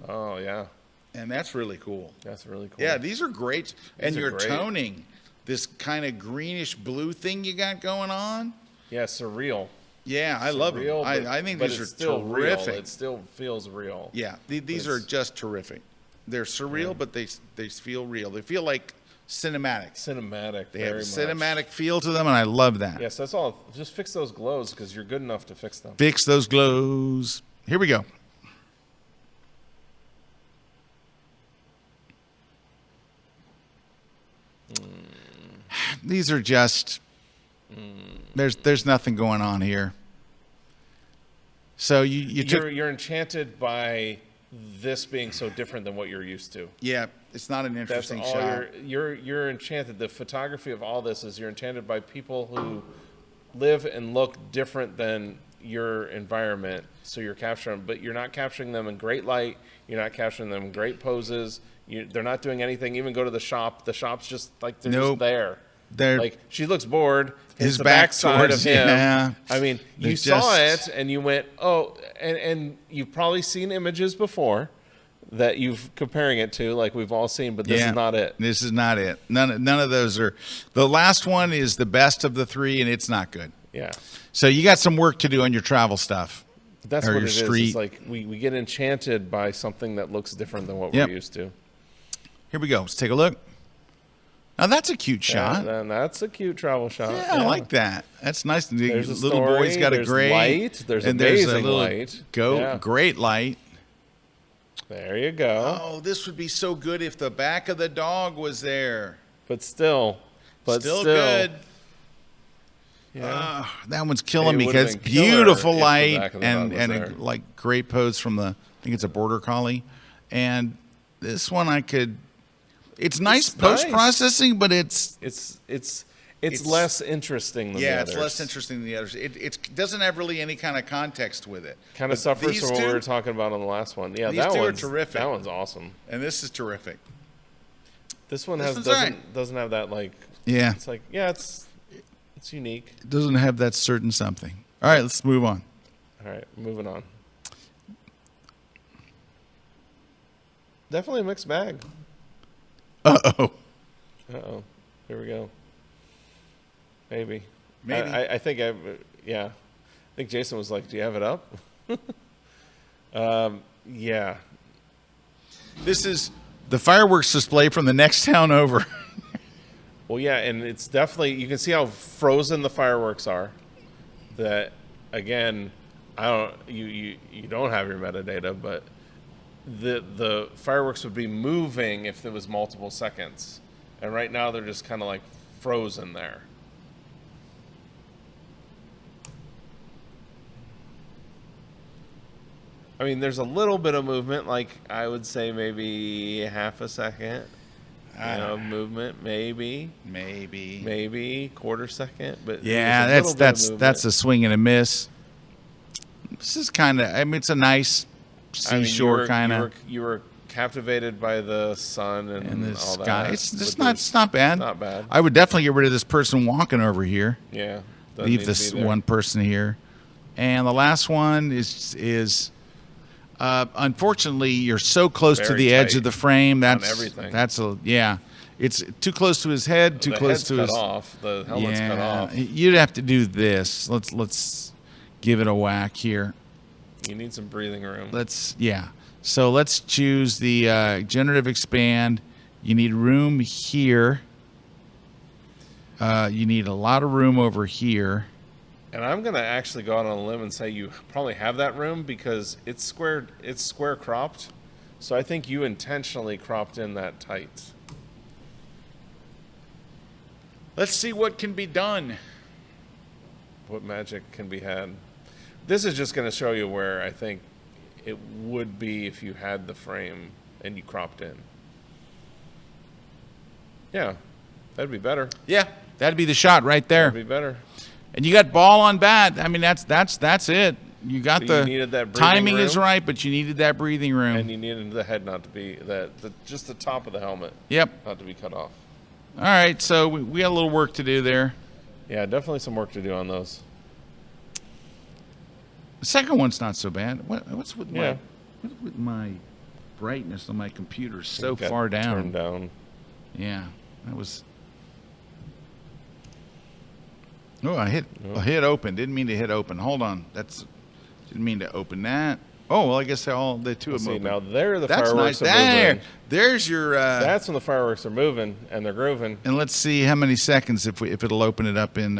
Oh, yeah. And that's really cool. That's really cool. Yeah, these are great. And are you're great. toning this kind of greenish blue thing you got going on. Yeah, surreal. Yeah, I love them. Surreal, I think but these are it's still terrific. Real. It still feels real. Yeah, these are just terrific. They're surreal, but they feel real. They feel like cinematic. Cinematic. They have a very cinematic feel to them, and I love that. Yes, that's all. Just fix those glows because you're good enough to fix them. Fix those glows. Here we go. These are just there's nothing going on here. So you're enchanted by this being so different than what you're used to. Yeah, it's not an That's interesting all shot. you're enchanted. The photography of all this is you're enchanted by people who live and look different than your environment. So you're capturing them, but you're not capturing them in great light. You're not capturing them in great poses. They're not doing anything. Even go to the shop. The shop's just like they're just there. They're Like she looks bored. his the back backside towards of him. yeah. I mean, you They're saw just- it and you went, oh, and you've probably seen images before that you've comparing it to, like we've all seen, but this is not it. This is not it. None of those are. The last one is the best of the three, and it's not good. Yeah. So you got some work to do on your travel stuff. That's or what your it is. street. It's like we get enchanted by something that looks different than what Yep. we're used to. Here we go. Let's take a look. Now that's a cute shot. And that's a cute travel shot. Yeah, I like that. That's nice. The There's a little story, boy's got a there's great light, there's and there's a amazing little light. Yeah. great light. There you go. Oh, this would be so good if the back of the dog was there. But still good. Yeah. That one's killing It me would've because been killer beautiful if the light back of the and dog was there. great pose from the I think it's a border collie. And this one it's nice post-processing, but it's less interesting than the others. Yeah, it's less interesting than the others. It doesn't have really any kind of context with it. Kind of suffers from what we were talking about on the last one. Yeah, these two are terrific. That one's awesome. And this is terrific. This one doesn't have that like. Yeah. It's like it's unique. It doesn't have that certain something. All right, let's move on. All right, moving on. Definitely a mixed bag. Uh-oh. Uh-oh. Here we go. Maybe. I think I think Jason was like, "Do you have it up?" Yeah. This is the fireworks display from the next town over. Well, yeah, and it's definitely, you can see how frozen the fireworks are. That again, you don't have your metadata, but the fireworks would be moving if there was multiple seconds, and right now they're just kind of like frozen there. I mean, there's a little bit of movement, like I would say maybe half a second movement, maybe quarter second, but yeah, that's a swing and a miss. This is kind of, I mean, it's a nice seashore kind of. You were captivated by the sun and the all sky. that. It's not bad. Not bad. I would definitely get rid of this person walking over here. Yeah. Leave this one person here, and the last one is. Unfortunately, you're so close to the edge of the frame. That's it's too close to his head. Too close to his. The helmet's cut off. You'd have to do this. Let's give it a whack here. You need some breathing room. So let's choose the Generative Expand. You need room here. You need a lot of room over here. And I'm going to actually go out on a limb and say you probably have that room because it's square cropped. So I think you intentionally cropped in that tight. Let's see what can be done. What magic can be had. This is just going to show you where I think it would be if you had the frame and you cropped in. Yeah, that'd be better. Yeah, that'd be the shot right there. That'd be better. And you got ball on bat. I mean, that's it. You got so you needed that timing room, is right, but you needed that breathing room. And you needed the head not to be just the top of the helmet. Yep. Not to be cut off. All right, so we got a little work to do there. Yeah, definitely some work to do on those. The second one's not so bad. What's with my brightness on my computer so far down? Turned down. Yeah, that was. Oh, I hit open. Didn't mean to hit open. Hold on. Didn't mean to open that. Oh, well, I guess the two of them open. Now there the fireworks are moving. There's your. That's when the fireworks are moving and they're grooving. And let's see how many seconds if it'll open it up in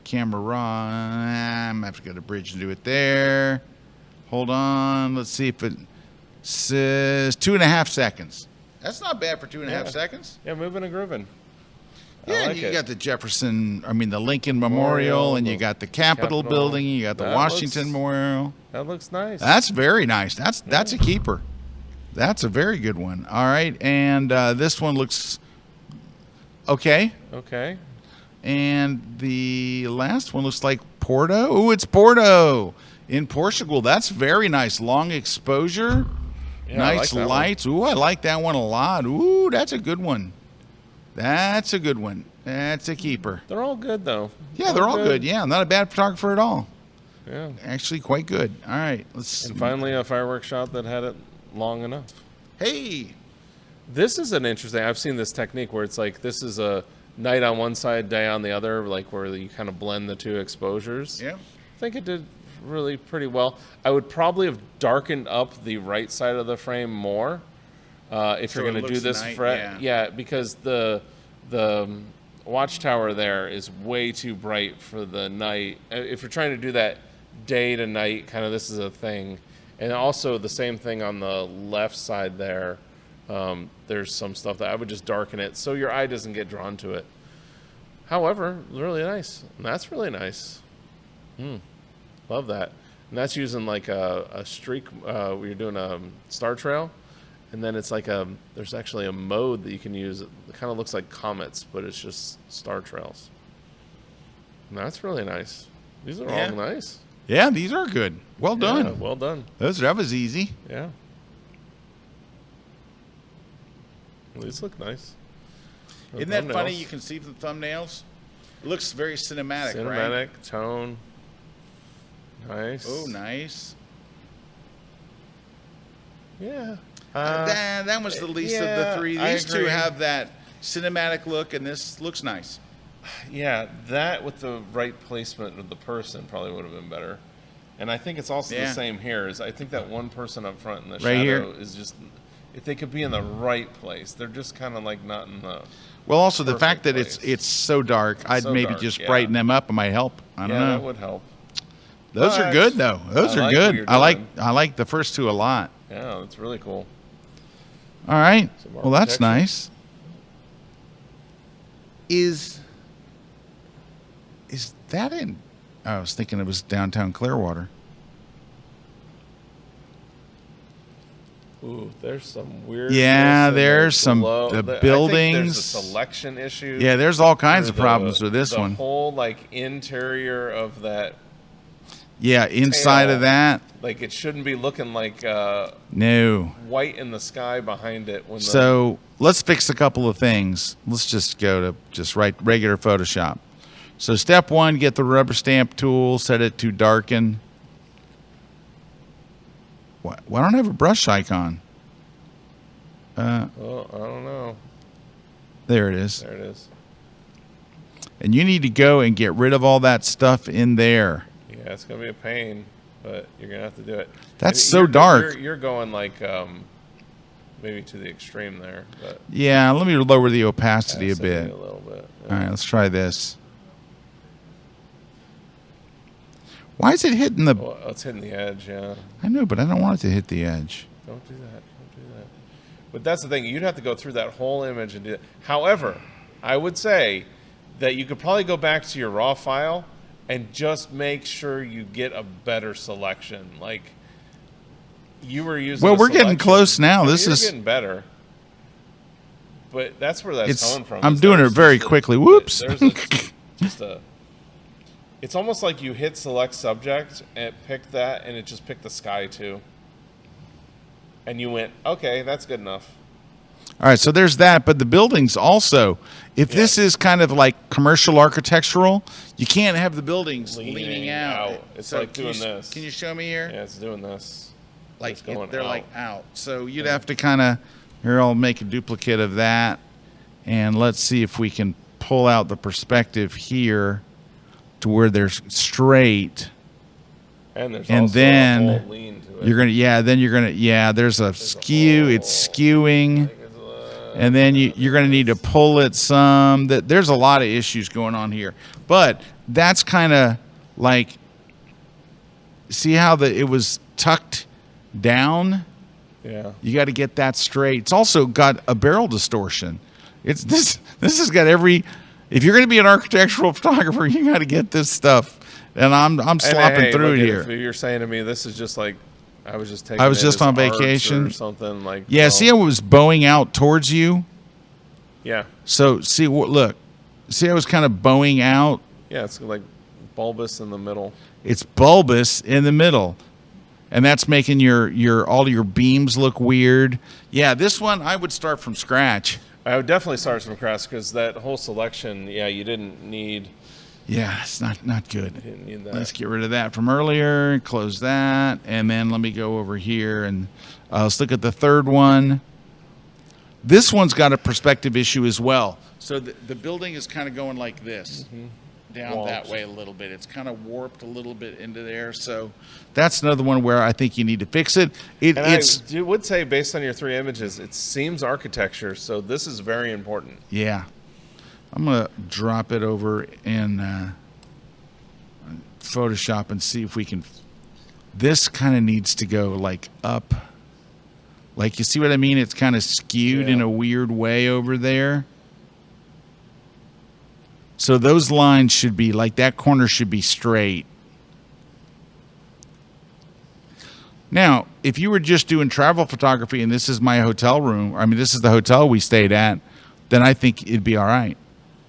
camera raw. I'm gonna have to go to bridge and do it there. Hold on. Let's see if it says 2.5 seconds. That's not bad for 2.5 seconds. Yeah, moving and grooving. Yeah, you got the Lincoln Memorial, and you got the Capitol building, you got the Washington Memorial. That looks nice. That's very nice. That's a keeper. That's a very good one. All right, and this one looks okay. Okay. And the last one looks like Porto. Oh, it's Porto in Portugal. That's very nice. Long exposure, nice lights. Ooh, I like that one a lot. Ooh, that's a good one. That's a good one. That's a keeper. They're all good, though. Yeah, they're all good. Yeah, not a bad photographer at all. Yeah. Actually, quite good. All right. And finally, a fireworks shot that had it long enough. Hey. This is an interesting... I've seen this technique where it's like this is a night on one side, day on the other, like where you kind of blend the two exposures. Yeah. I think it did really pretty well. I would probably have darkened up the right side of the frame more. If you're going to do this because the watchtower there is way too bright for the night. If you're trying to do that day to night, kind of this is a thing. And also the same thing on the left side there. There's some stuff that I would just darken it so your eye doesn't get drawn to it. However, really nice. And that's really nice. Love that. And that's using like a streak. Where you're doing a star trail, and then it's like there's actually a mode that you can use. It kind of looks like comets, but it's just star trails. And that's really nice. These are all nice. Yeah, these are good. Well done. Yeah, well done. That was easy. Yeah. These look nice. Isn't that funny? You can see the thumbnails. It looks very cinematic, right? Cinematic, tone. Nice. Oh, nice. Yeah. That was the least of the three. These two have that cinematic look, and this looks nice. Yeah, that with the right placement of the person probably would have been better. And I think it's also the same here. I think that one person up front in the shadow is just, if they could be in the right place, they're just kind of like not in the. Well, also the fact that it's so dark, I'd maybe just brighten them up. It might help. I don't know. That would help. Those are good though. Those are good. I like the first two a lot. Yeah, that's really cool. All right. Well, that's nice. Is that in? I was thinking it was downtown Clearwater. Ooh, there's some weird. Yeah, there's some buildings. I think there's a selection issue. Yeah, there's all kinds of problems with this one. The whole like interior of that. Yeah, inside of that. Like it shouldn't be looking like no white in the sky behind it. So let's fix a couple of things. Let's just go to regular Photoshop. So step one, get the rubber stamp tool, set it to darken. Why don't I have a brush icon? Well, I don't know. There it is. There it is. And you need to go and get rid of all that stuff in there. Yeah, it's going to be a pain, but you're going to have to do it. That's so dark. You're going like maybe to the extreme there. But yeah, let me lower the opacity a bit. A little bit. Yeah. All right, let's try this. Why is it hitting the... Well, it's hitting the edge, yeah. I know, but I don't want it to hit the edge. Don't do that. Don't do that. But that's the thing. You'd have to go through that whole image and do it. However, I would say that you could probably go back to your raw file and just make sure you get a better selection. Like, you were using Well, we're getting close now. This is getting better. But that's where that's coming from. I'm doing it very quickly. Whoops. It's almost like you hit select subject and it picked that, and it just picked the sky too. And you went, okay, that's good enough. All right, so there's that. But the buildings also, if this is kind of like commercial architectural, you can't have the buildings leaning out. It's like doing this. Can you show me here? Yeah, it's doing this. Like they're like out. So you'd have to kind of, here, I'll make a duplicate of that. And let's see if we can pull out the perspective here to where they're straight. And there's then a whole lean to it. There's a skew. It's skewing. And then you're going to need to pull it some. There's a lot of issues going on here. But that's kind of like, see how it was tucked down? Yeah. You got to get that straight. It's also got a barrel distortion. This has got if you're going to be an architectural photographer, you got to get this stuff. And I'm slopping through it here. If you're saying to me, this is just like, I was just on vacation or something like. Yeah, see how it was bowing out towards you? Yeah. So see how it was kind of bowing out? Yeah, it's like bulbous in the middle. It's bulbous in the middle. And that's making all your beams look weird. Yeah, this one I would start from scratch. I would definitely start from scratch because that whole selection, you didn't need. Yeah, it's not good. You didn't need that. Let's get rid of that from earlier. Close that, and then let me go over here and let's look at the third one. This one's got a perspective issue as well. So the building is kind of going like this, down that way a little bit. It's kind of warped a little bit into there. So that's another one where I think you need to fix it. I would say, based on your three images, it seems architecture. So this is very important. Yeah. I'm going to drop it over in Photoshop and see if we can. This kind of needs to go like up. Like, you see what I mean? It's kind of skewed in a weird way over there. So those lines should be, like, that corner should be straight. Now, if you were just doing travel photography and this is my hotel room, I mean, this is the hotel we stayed at, then I think it'd be all right.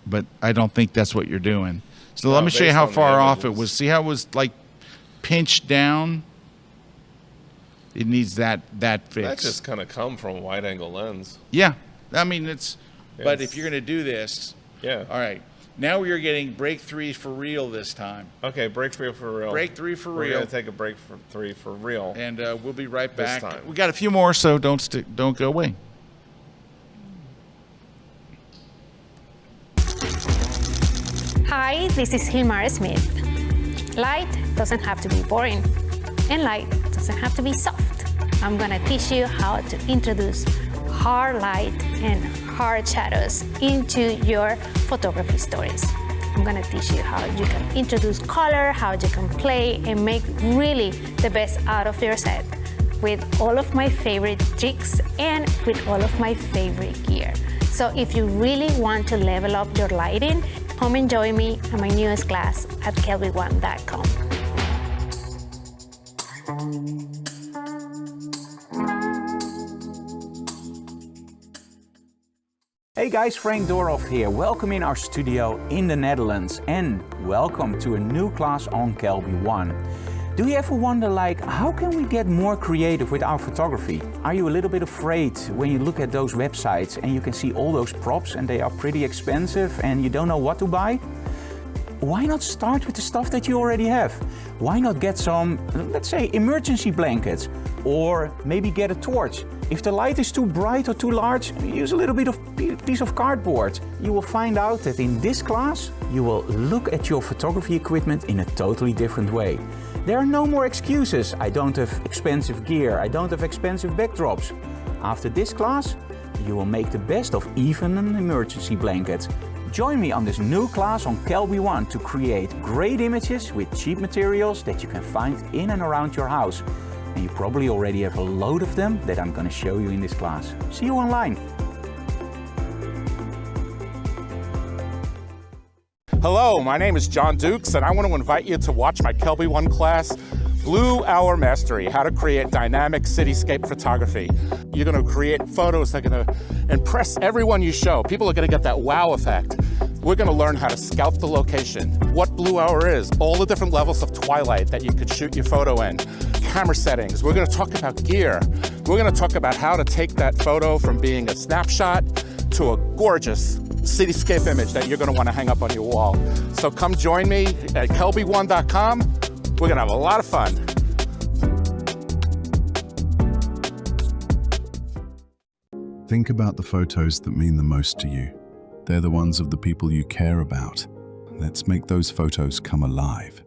But I don't think that's what you're doing. So let me show you how far off it was. See how it was like pinched down? It needs that fix. That just kind of come from a wide angle lens. Yeah. I mean, but if you're going to do this. Yeah. All right. Now you're getting break 3 for real this time. Okay, break 3 for real. Break 3 for real. We're going to take a break for 3 for real. And we'll be right back. This time. We got a few more, so don't go away. Hi, this is Hilmar Smith. Light doesn't have to be boring, and light doesn't have to be soft. I'm gonna teach you how to introduce hard light and hard shadows into your photography stories. I'm gonna teach you how you can introduce color, how you can play and make really the best out of your set with all of my favorite tricks and with all of my favorite gear. So if you really want to level up your lighting, come and join me in my newest class at kelby1.com. Hey guys, Frank Dorhoff here. Welcome in our studio in the Netherlands and welcome to a new class on Kelby One. Do you ever wonder, like, how can we get more creative with our photography? Are you a little bit afraid when you look at those websites and you can see all those props and they are pretty expensive and you don't know what to buy? Why not start with the stuff that you already have? Why not get some, let's say, emergency blankets, or maybe get a torch? If the light is too bright or too large, use a little bit of piece of cardboard. You will find out that in this class, you will look at your photography equipment in a totally different way. There are no more excuses. I don't have expensive gear. I don't have expensive backdrops. After this class, you will make the best of even an emergency blanket. Join me on this new class on Kelby One to create great images with cheap materials that you can find in and around your house. And you probably already have a load of them that I'm going to show you in this class. See you online. Hello, my name is John Dukes, and I want to invite you to watch my Kelby One class, Blue Hour Mastery, how to create dynamic cityscape photography. You're going to create photos that are going to impress everyone you show. People are going to get that wow effect. We're going to learn how to scout the location, what Blue Hour is, all the different levels of twilight that you could shoot your photo in, camera settings. We're going to talk about gear. We're going to talk about how to take that photo from being a snapshot to a gorgeous cityscape image that you're going to want to hang up on your wall. So come join me at kelby1.com. We're going to have a lot of fun. Think about the photos that mean the most to you. They're the ones of the people you care about. Let's make those photos come alive.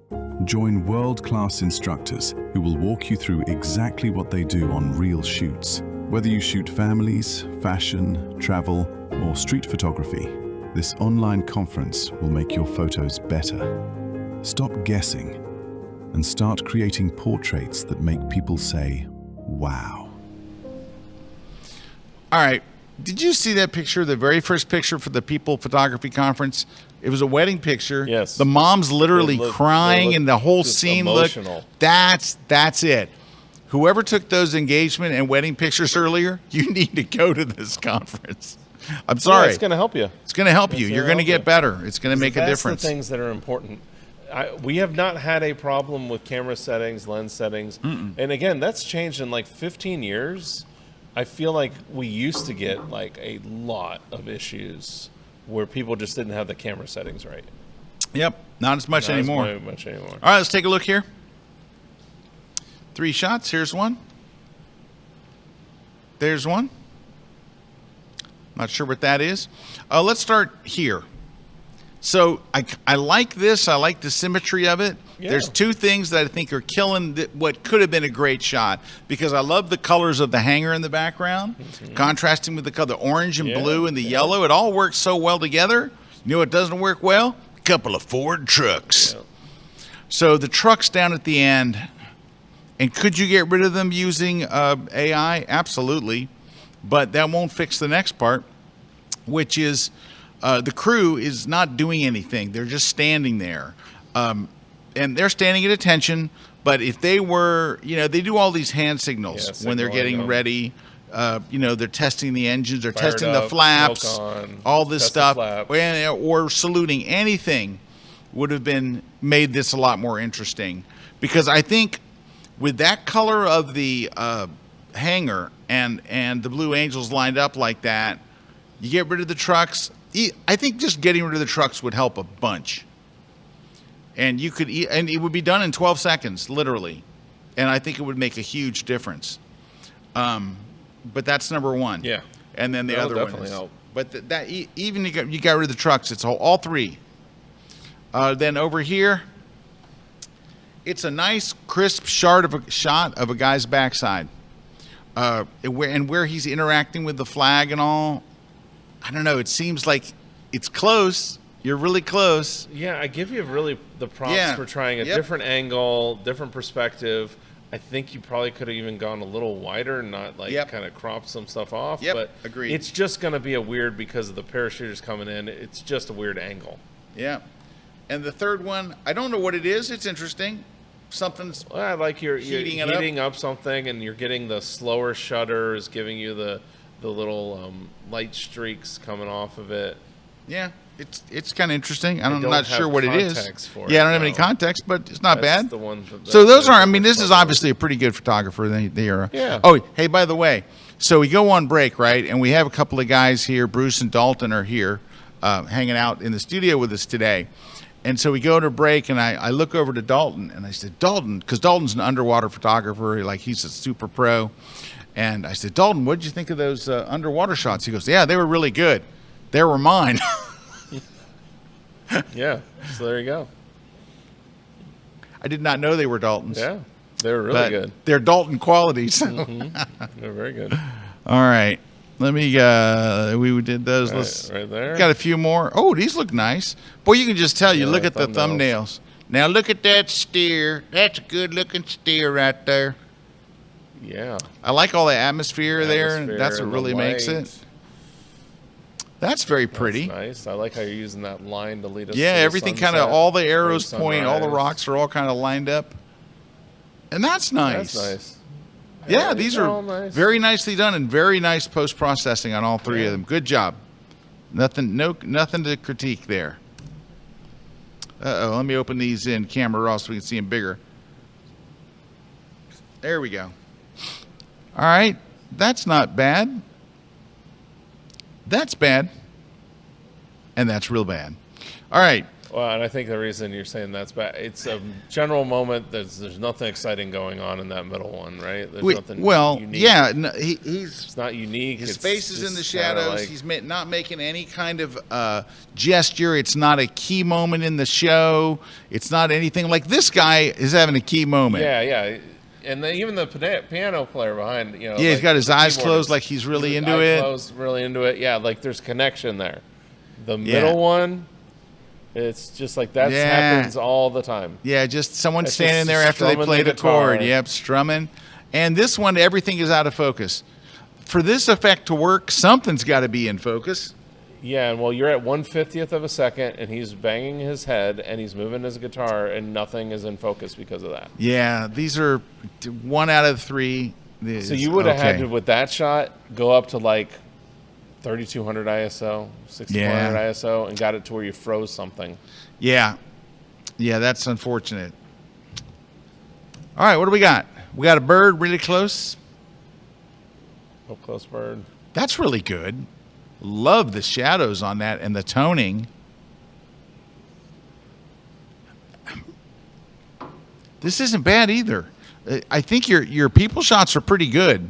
Join world-class instructors who will walk you through exactly what they do on real shoots. Whether you shoot families, fashion, travel, or street photography, this online conference will make your photos better. Stop guessing and start creating portraits that make people say, wow. All right. Did you see that picture, the very first picture for the People Photography Conference? It was a wedding picture. Yes. The mom's literally crying and the whole scene emotional. looked. That's it. Whoever took those engagement and wedding pictures earlier, you need to go to this conference. I'm sorry. Yeah, it's going to help you. It's going to help you. You're going to get better. It's going to make a difference. That's the things that are important. We have not had a problem with camera settings, lens settings. And again, that's changed in like 15 years. I feel like we used to get like a lot of issues where people just didn't have the camera settings right. Yep. Not as much anymore. Not as much anymore. All right, let's take a look here. 3 shots. Here's one. There's one. Not sure what that is. Let's start here. So I like this. I like the symmetry of it. Yeah. There's 2 things that I think are killing what could have been a great shot, because I love the colors of the hanger in the background, contrasting with the orange and blue and the yellow. It all works so well together. You know what doesn't work well? A couple of Ford trucks. Yeah. So the trucks down at the end, and could you get rid of them using AI? Absolutely. But that won't fix the next part, which is the crew is not doing anything. They're just standing there. And they're standing at attention, But if they were, they do all these hand signals when they're getting them ready. They're testing the engines, they're Fired testing up, the flaps, smoke on, all this test the stuff, flaps. or saluting. Anything would have made this a lot more interesting, because I think with that color of the hangar and the Blue Angels lined up like that, you get rid of the trucks. I think just getting rid of the trucks would help a bunch, and and it would be done in 12 seconds, literally, and I think it would make a huge difference. But that's number one. Yeah. And then the That'll other one definitely is, help. but even you got rid of the trucks. It's all three. Then over here, it's a nice crisp shot of a guy's backside, where he's interacting with the flag and all. I don't know. It seems like it's close. You're really close. Yeah, I give you really the props for trying a different angle, different perspective. I think you probably could have even gone a little wider and not kind of crop some stuff off. Yep, but agreed. It's just going to be a weird, because of the parachuters coming in. It's just a weird angle. Yeah. And the third one, I don't know what it is. It's interesting. Something's you're heating up something, and you're getting the slower shutters, giving you the little light streaks coming off of it. Yeah. It's kind of interesting. I'm don't not have sure what it is. context for it, I don't have any no. context, but it's not That's bad. the one So those are. I mean, this is obviously a pretty good photographer. They are. Yeah. Oh, hey, by the way, so we go on break, right? And we have a couple of guys here. Bruce and Dalton are here, hanging out in the studio with us today. And so we go to break, and I look over to Dalton, and I said, Dalton, because Dalton's an underwater photographer, like he's a super pro. And I said, Dalton, what did you think of those underwater shots? He goes, yeah, they were really good. They were mine. Yeah, so there you go. I did not know they were Daltons. Yeah, they were really but good. They're Dalton qualities. They're very good. All right. Let me, we did those. Let's, right there. Got a few more. Oh, these look nice. Boy, you can just tell. You look at the thumbnails. Now look at that steer. That's a good looking steer right there. Yeah. I like all the atmosphere there. And that's what really makes it. That's very pretty. That's nice. I like how you're using that line to lead us. Yeah, to the everything kind of, sunset all the arrows or point, all the sunrise. rocks are all kind of lined up. And that's nice. That's nice. Yeah, these are all nice. very nicely done and very nice post-processing on all three of them. Good job. Nothing to critique there. Let me open these in camera raw so we can see them bigger. There we go. All right, that's not bad. That's bad. And that's real bad. All right. Well, and I think the reason you're saying that's bad, it's a general moment. There's nothing exciting going on in that middle one, right? There's nothing unique. Yeah, no, he's. It's not unique. His It's face is in the just kinda shadows. like- He's not making any kind of gesture. It's not a key moment in the show. It's not anything like this guy is having a key moment. Yeah. And then even the piano player behind, Yeah, he's got his eyes closed like he's really into it. Closed, really into it. Yeah, like there's connection there. The middle one, it's just like that happens all the time. Yeah, just someone It's standing just there after they strumming play the the chord. guitar. Yep, strumming. And this one, everything is out of focus. For this effect to work, something's got to be in focus. Yeah, and well, you're at 1/50th of a second, and he's banging his head, and he's moving his guitar, and nothing is in focus because of that. Yeah, these are 1 out of 3. So you would have had to, with that shot, go up to like 3200 ISO, 6400 ISO, and got it to where you froze something. Yeah, that's unfortunate. All right, what do we got? We got a bird really close. Up close bird. That's really good. Love the shadows on that and the toning. This isn't bad either. I think your people shots are pretty good.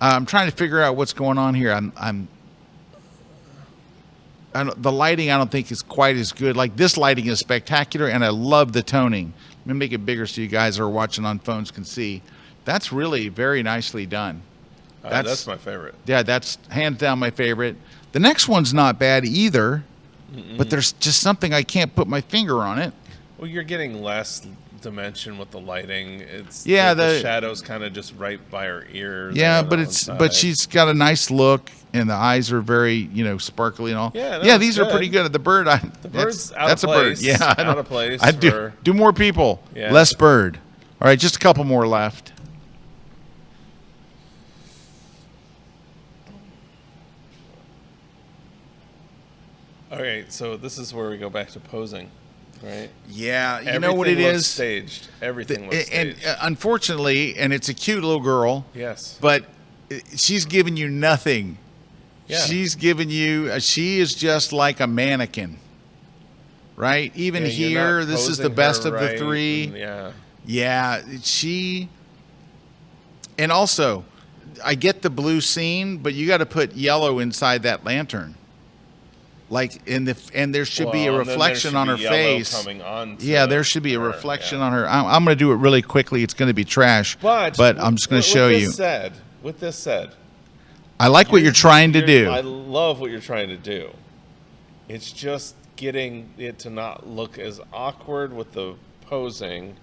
I'm trying to figure out what's going on here. The lighting I don't think is quite as good. Like this lighting is spectacular, and I love the toning. Let me make it bigger so you guys who are watching on phones can see. That's really very nicely done. That's my favorite. Yeah, that's hands down my favorite. The next one's not bad either, but there's just something I can't put my finger on it. Well, you're getting less dimension with the lighting. It's the shadows kind of just right by her ears. Yeah, but she's got a nice look, and the eyes are very sparkly and all. Yeah, these are pretty good. The bird, the bird's that's out a of bird. place. Yeah, out of place. I do more people, Yeah. less bird. All right, just a couple more left. Okay, so this is where we go back to posing, right? Yeah, you Everything know what it looks is? Staged. Everything looks staged. And unfortunately, and it's a cute little girl. Yes. But she's giving you nothing. Yeah. She's giving you. She is just like a mannequin, right? Even Yeah, you're here, not this is the posing best her of the right, three. and yeah. Yeah, and also, I get the blue scene, but you got to put yellow inside that lantern. Like and there should be a Well, and then there reflection should on be her yellow face. coming on to Yeah, there should be a her, reflection yeah. on her. I'm going to do it really quickly. It's going to be trash, but I'm just going to show you. With this said, I like what you're trying to do. I love what you're trying to do. It's just getting it to not look as awkward with the posing,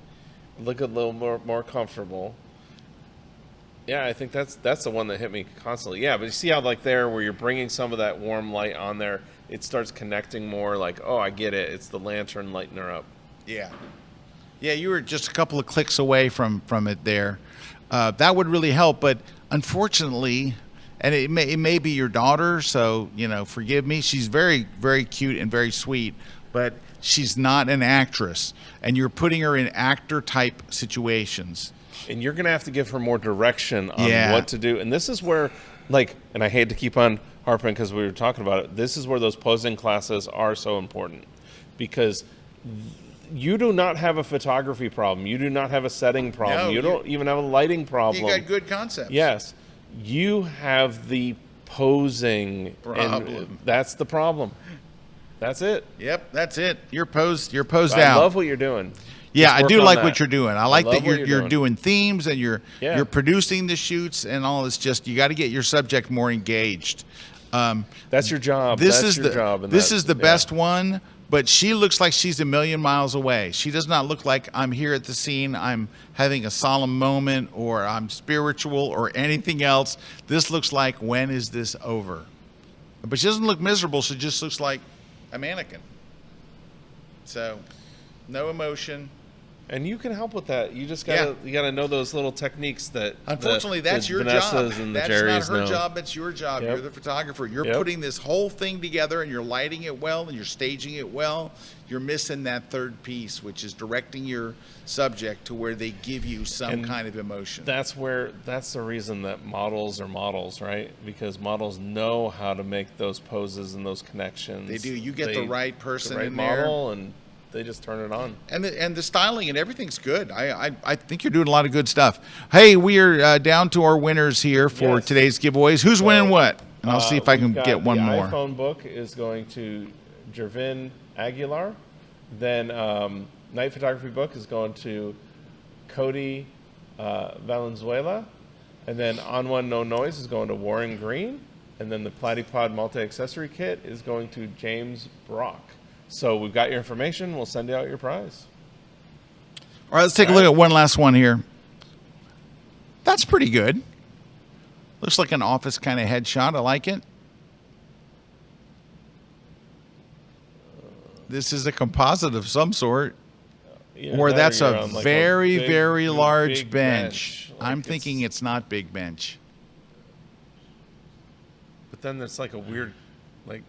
look a little more comfortable. Yeah, I think that's the one that hit me constantly. Yeah, but you see how like there where you're bringing some of that warm light on there, it starts connecting more. Like, oh, I get it. It's the lantern lighting her up. Yeah, yeah. You were just a couple of clicks away from it there. That would really help, but unfortunately, and it may be your daughter, so forgive me. She's very, very cute and very sweet, but she's not an actress, and you're putting her in actor type situations. And you're going to have to give her more direction on what to do. And this is where, and I hate to keep on harping because we were talking about it, this is where those posing classes are so important. Because you do not have a photography problem. You do not have a setting problem. No, you don't even have a lighting problem. You got good concepts. Yes. You have the posing problem. And that's the problem. That's it. Yep, that's it. You're posed out. I love what you're doing. Yeah, Just I work do on like that. what you're doing. I like love that what you're doing themes and you're producing the shoots and all. It's just you got to get your subject more engaged. That's your job. This That's is your the job. And this is the best one. But she looks like she's a million miles away. She does not look like I'm here at the scene. I'm having a solemn moment or I'm spiritual or anything else. This looks like, when is this over? But she doesn't look miserable. She just looks like a mannequin. So, no emotion. And you can help with that. You just gotta know those little techniques that. Unfortunately, that's your Vanessas job. And the That's Jerrys not her know. job. It's your job. Yep. You're the photographer. You're Yep. putting this whole thing together, and you're lighting it well, and you're staging it well. You're missing that third piece, which is directing your subject to where they give you some kind of emotion. That's the reason that models are models, right? Because models know how to make those poses and those connections. They do. You get the right person the right in there. model, and they just turn it on. And the styling and everything's good. I think you're doing a lot of good stuff. Hey, we are down to our winners here for today's giveaways. Who's winning what? And I'll see if I can get one more. The iPhone book is going to Jervin Aguilar. Then Night Photography book is going to Cody Valenzuela. And then On One No Noise is going to Warren Green. And then the Platypod multi-accessory kit is going to James Brock. So we've got your information. We'll send you out your prize. All right, let's take a look at one last one here. That's pretty good. Looks like an office kind of headshot. I like it. This is a composite of some sort. Or that's a very, very large bench. I'm thinking it's not big bench. But then there's like a weird, like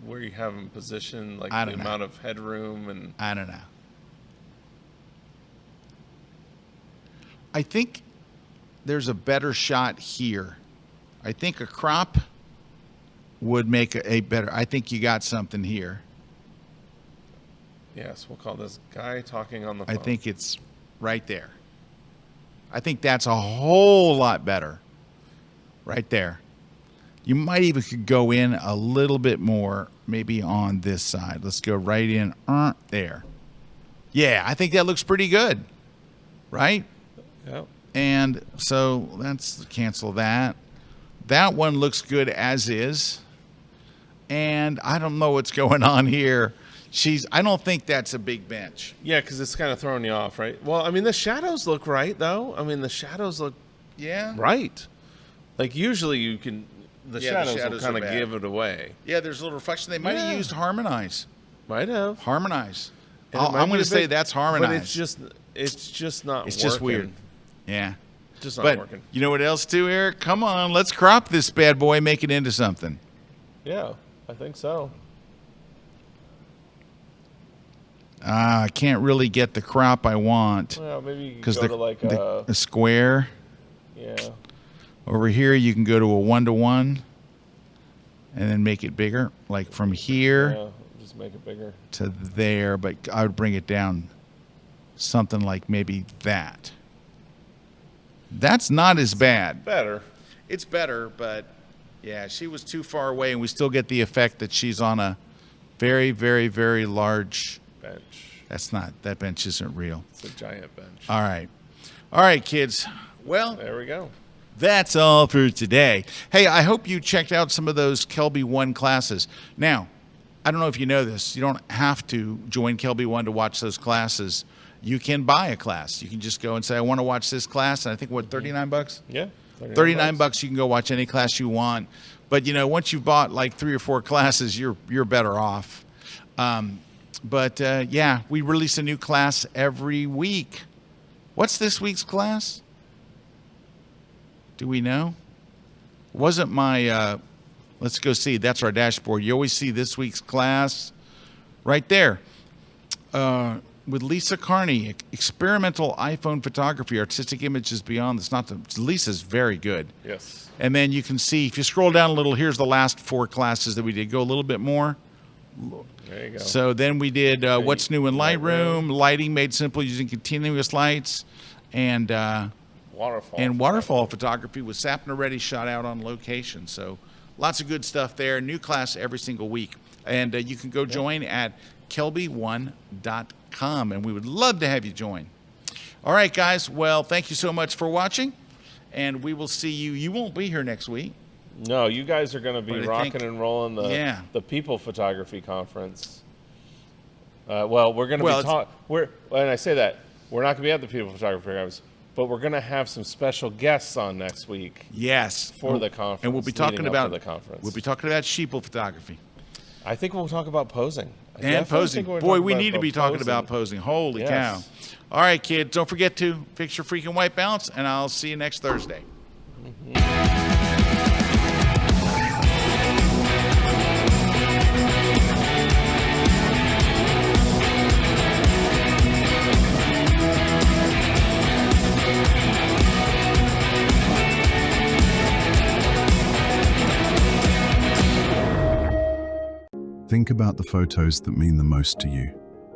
where you have them positioned, like I the don't know. amount of headroom and. I don't know. I think there's a better shot here. I think a crop would make a better. I think you got something here. Yes, we'll call this guy talking on the phone. I think it's right there. I think that's a whole lot better. Right there. You might even could go in a little bit more, maybe on this side. Let's go right in there. Yeah, I think that looks pretty good. Right? Yep. And so let's cancel that. That one looks good as is. And I don't know what's going on here. I don't think that's a big bench. Yeah, because it's kind of throwing you off, right? Well, I mean, the shadows look right, though. I mean, the shadows look right. Like, usually you can... The shadows will kind of give it away. Yeah, there's a little reflection. They might have used harmonize. Might have. Harmonize. And I'm going to say that's harmonize. But it's just... It's just not It's working. just weird. Yeah. Just not But working. you know what else too, Erik? Come on, let's crop this bad boy, make it into something. Yeah, I think so. I can't really get the crop I want. Well, maybe you Because can go to like a square. yeah. Over here, you can go to a 1-to-1 and then make it bigger, like from here Yeah, just make it bigger. to there. But I would bring it down something like maybe that. That's not as bad. Better. It's better, but yeah, she was too far away, and we still get the effect that she's on a very, very, very large Bench. That bench isn't real. It's a giant bench. All right, kids. Well, There we go. that's all for today. Hey, I hope you checked out some of those Kelby 1 classes. Now, I don't know if you know this. You don't have to join Kelby 1 to watch those classes. You can buy a class. You can just go and say, I want to watch this class. And I think, what, $39? Yeah. $39, you can go watch any class you want. But, once you've bought like 3 or 4 classes, you're better off. Yeah, we release a new class every week. What's this week's class? Do we know? Wasn't my, let's go see. That's our dashboard. You always see this week's class right there. With Lisa Carney, experimental iPhone photography, artistic images beyond. Lisa's very good. Yes. And then you can see, if you scroll down a little, here's the last 4 classes that we did. Go a little bit more. There you go. So then we did What's New in Lightroom, lighting made simple using continuous lights, and waterfall photography with Sapna Ready shot out on location. So lots of good stuff there. New class every single week. And you can go join at kelby1.com, and we would love to have you join. All right, guys. Well, thank you so much for watching, and we will see you. You won't be here next week. No, you guys are going to be But I rocking think- and rolling the People Photography Conference. We're going to Well, be talking. And I say that we're not going to be at the People Photography Conference, but we're going to have some special guests on next week. Yes, for the conference, and we'll be talking leading up about to the conference. We'll be talking about sheeple photography I think we'll talk about posing. I and definitely posing. think we're Boy, talking we about need to be talking about posing. Holy Yes. cow! All right, kids, don't forget to fix your freaking white balance, and I'll see you next Thursday. Think about the photos that mean the most to you.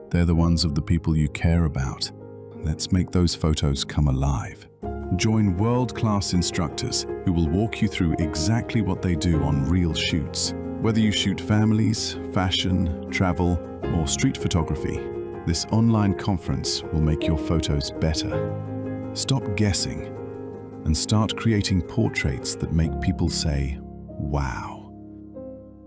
They're the ones of the people you care about. Let's make those photos come alive. Join world-class instructors who will walk you through exactly what they do on real shoots. Whether you shoot families, fashion, travel, or street photography, this online conference will make your photos better. Stop guessing and start creating portraits that make people say, wow.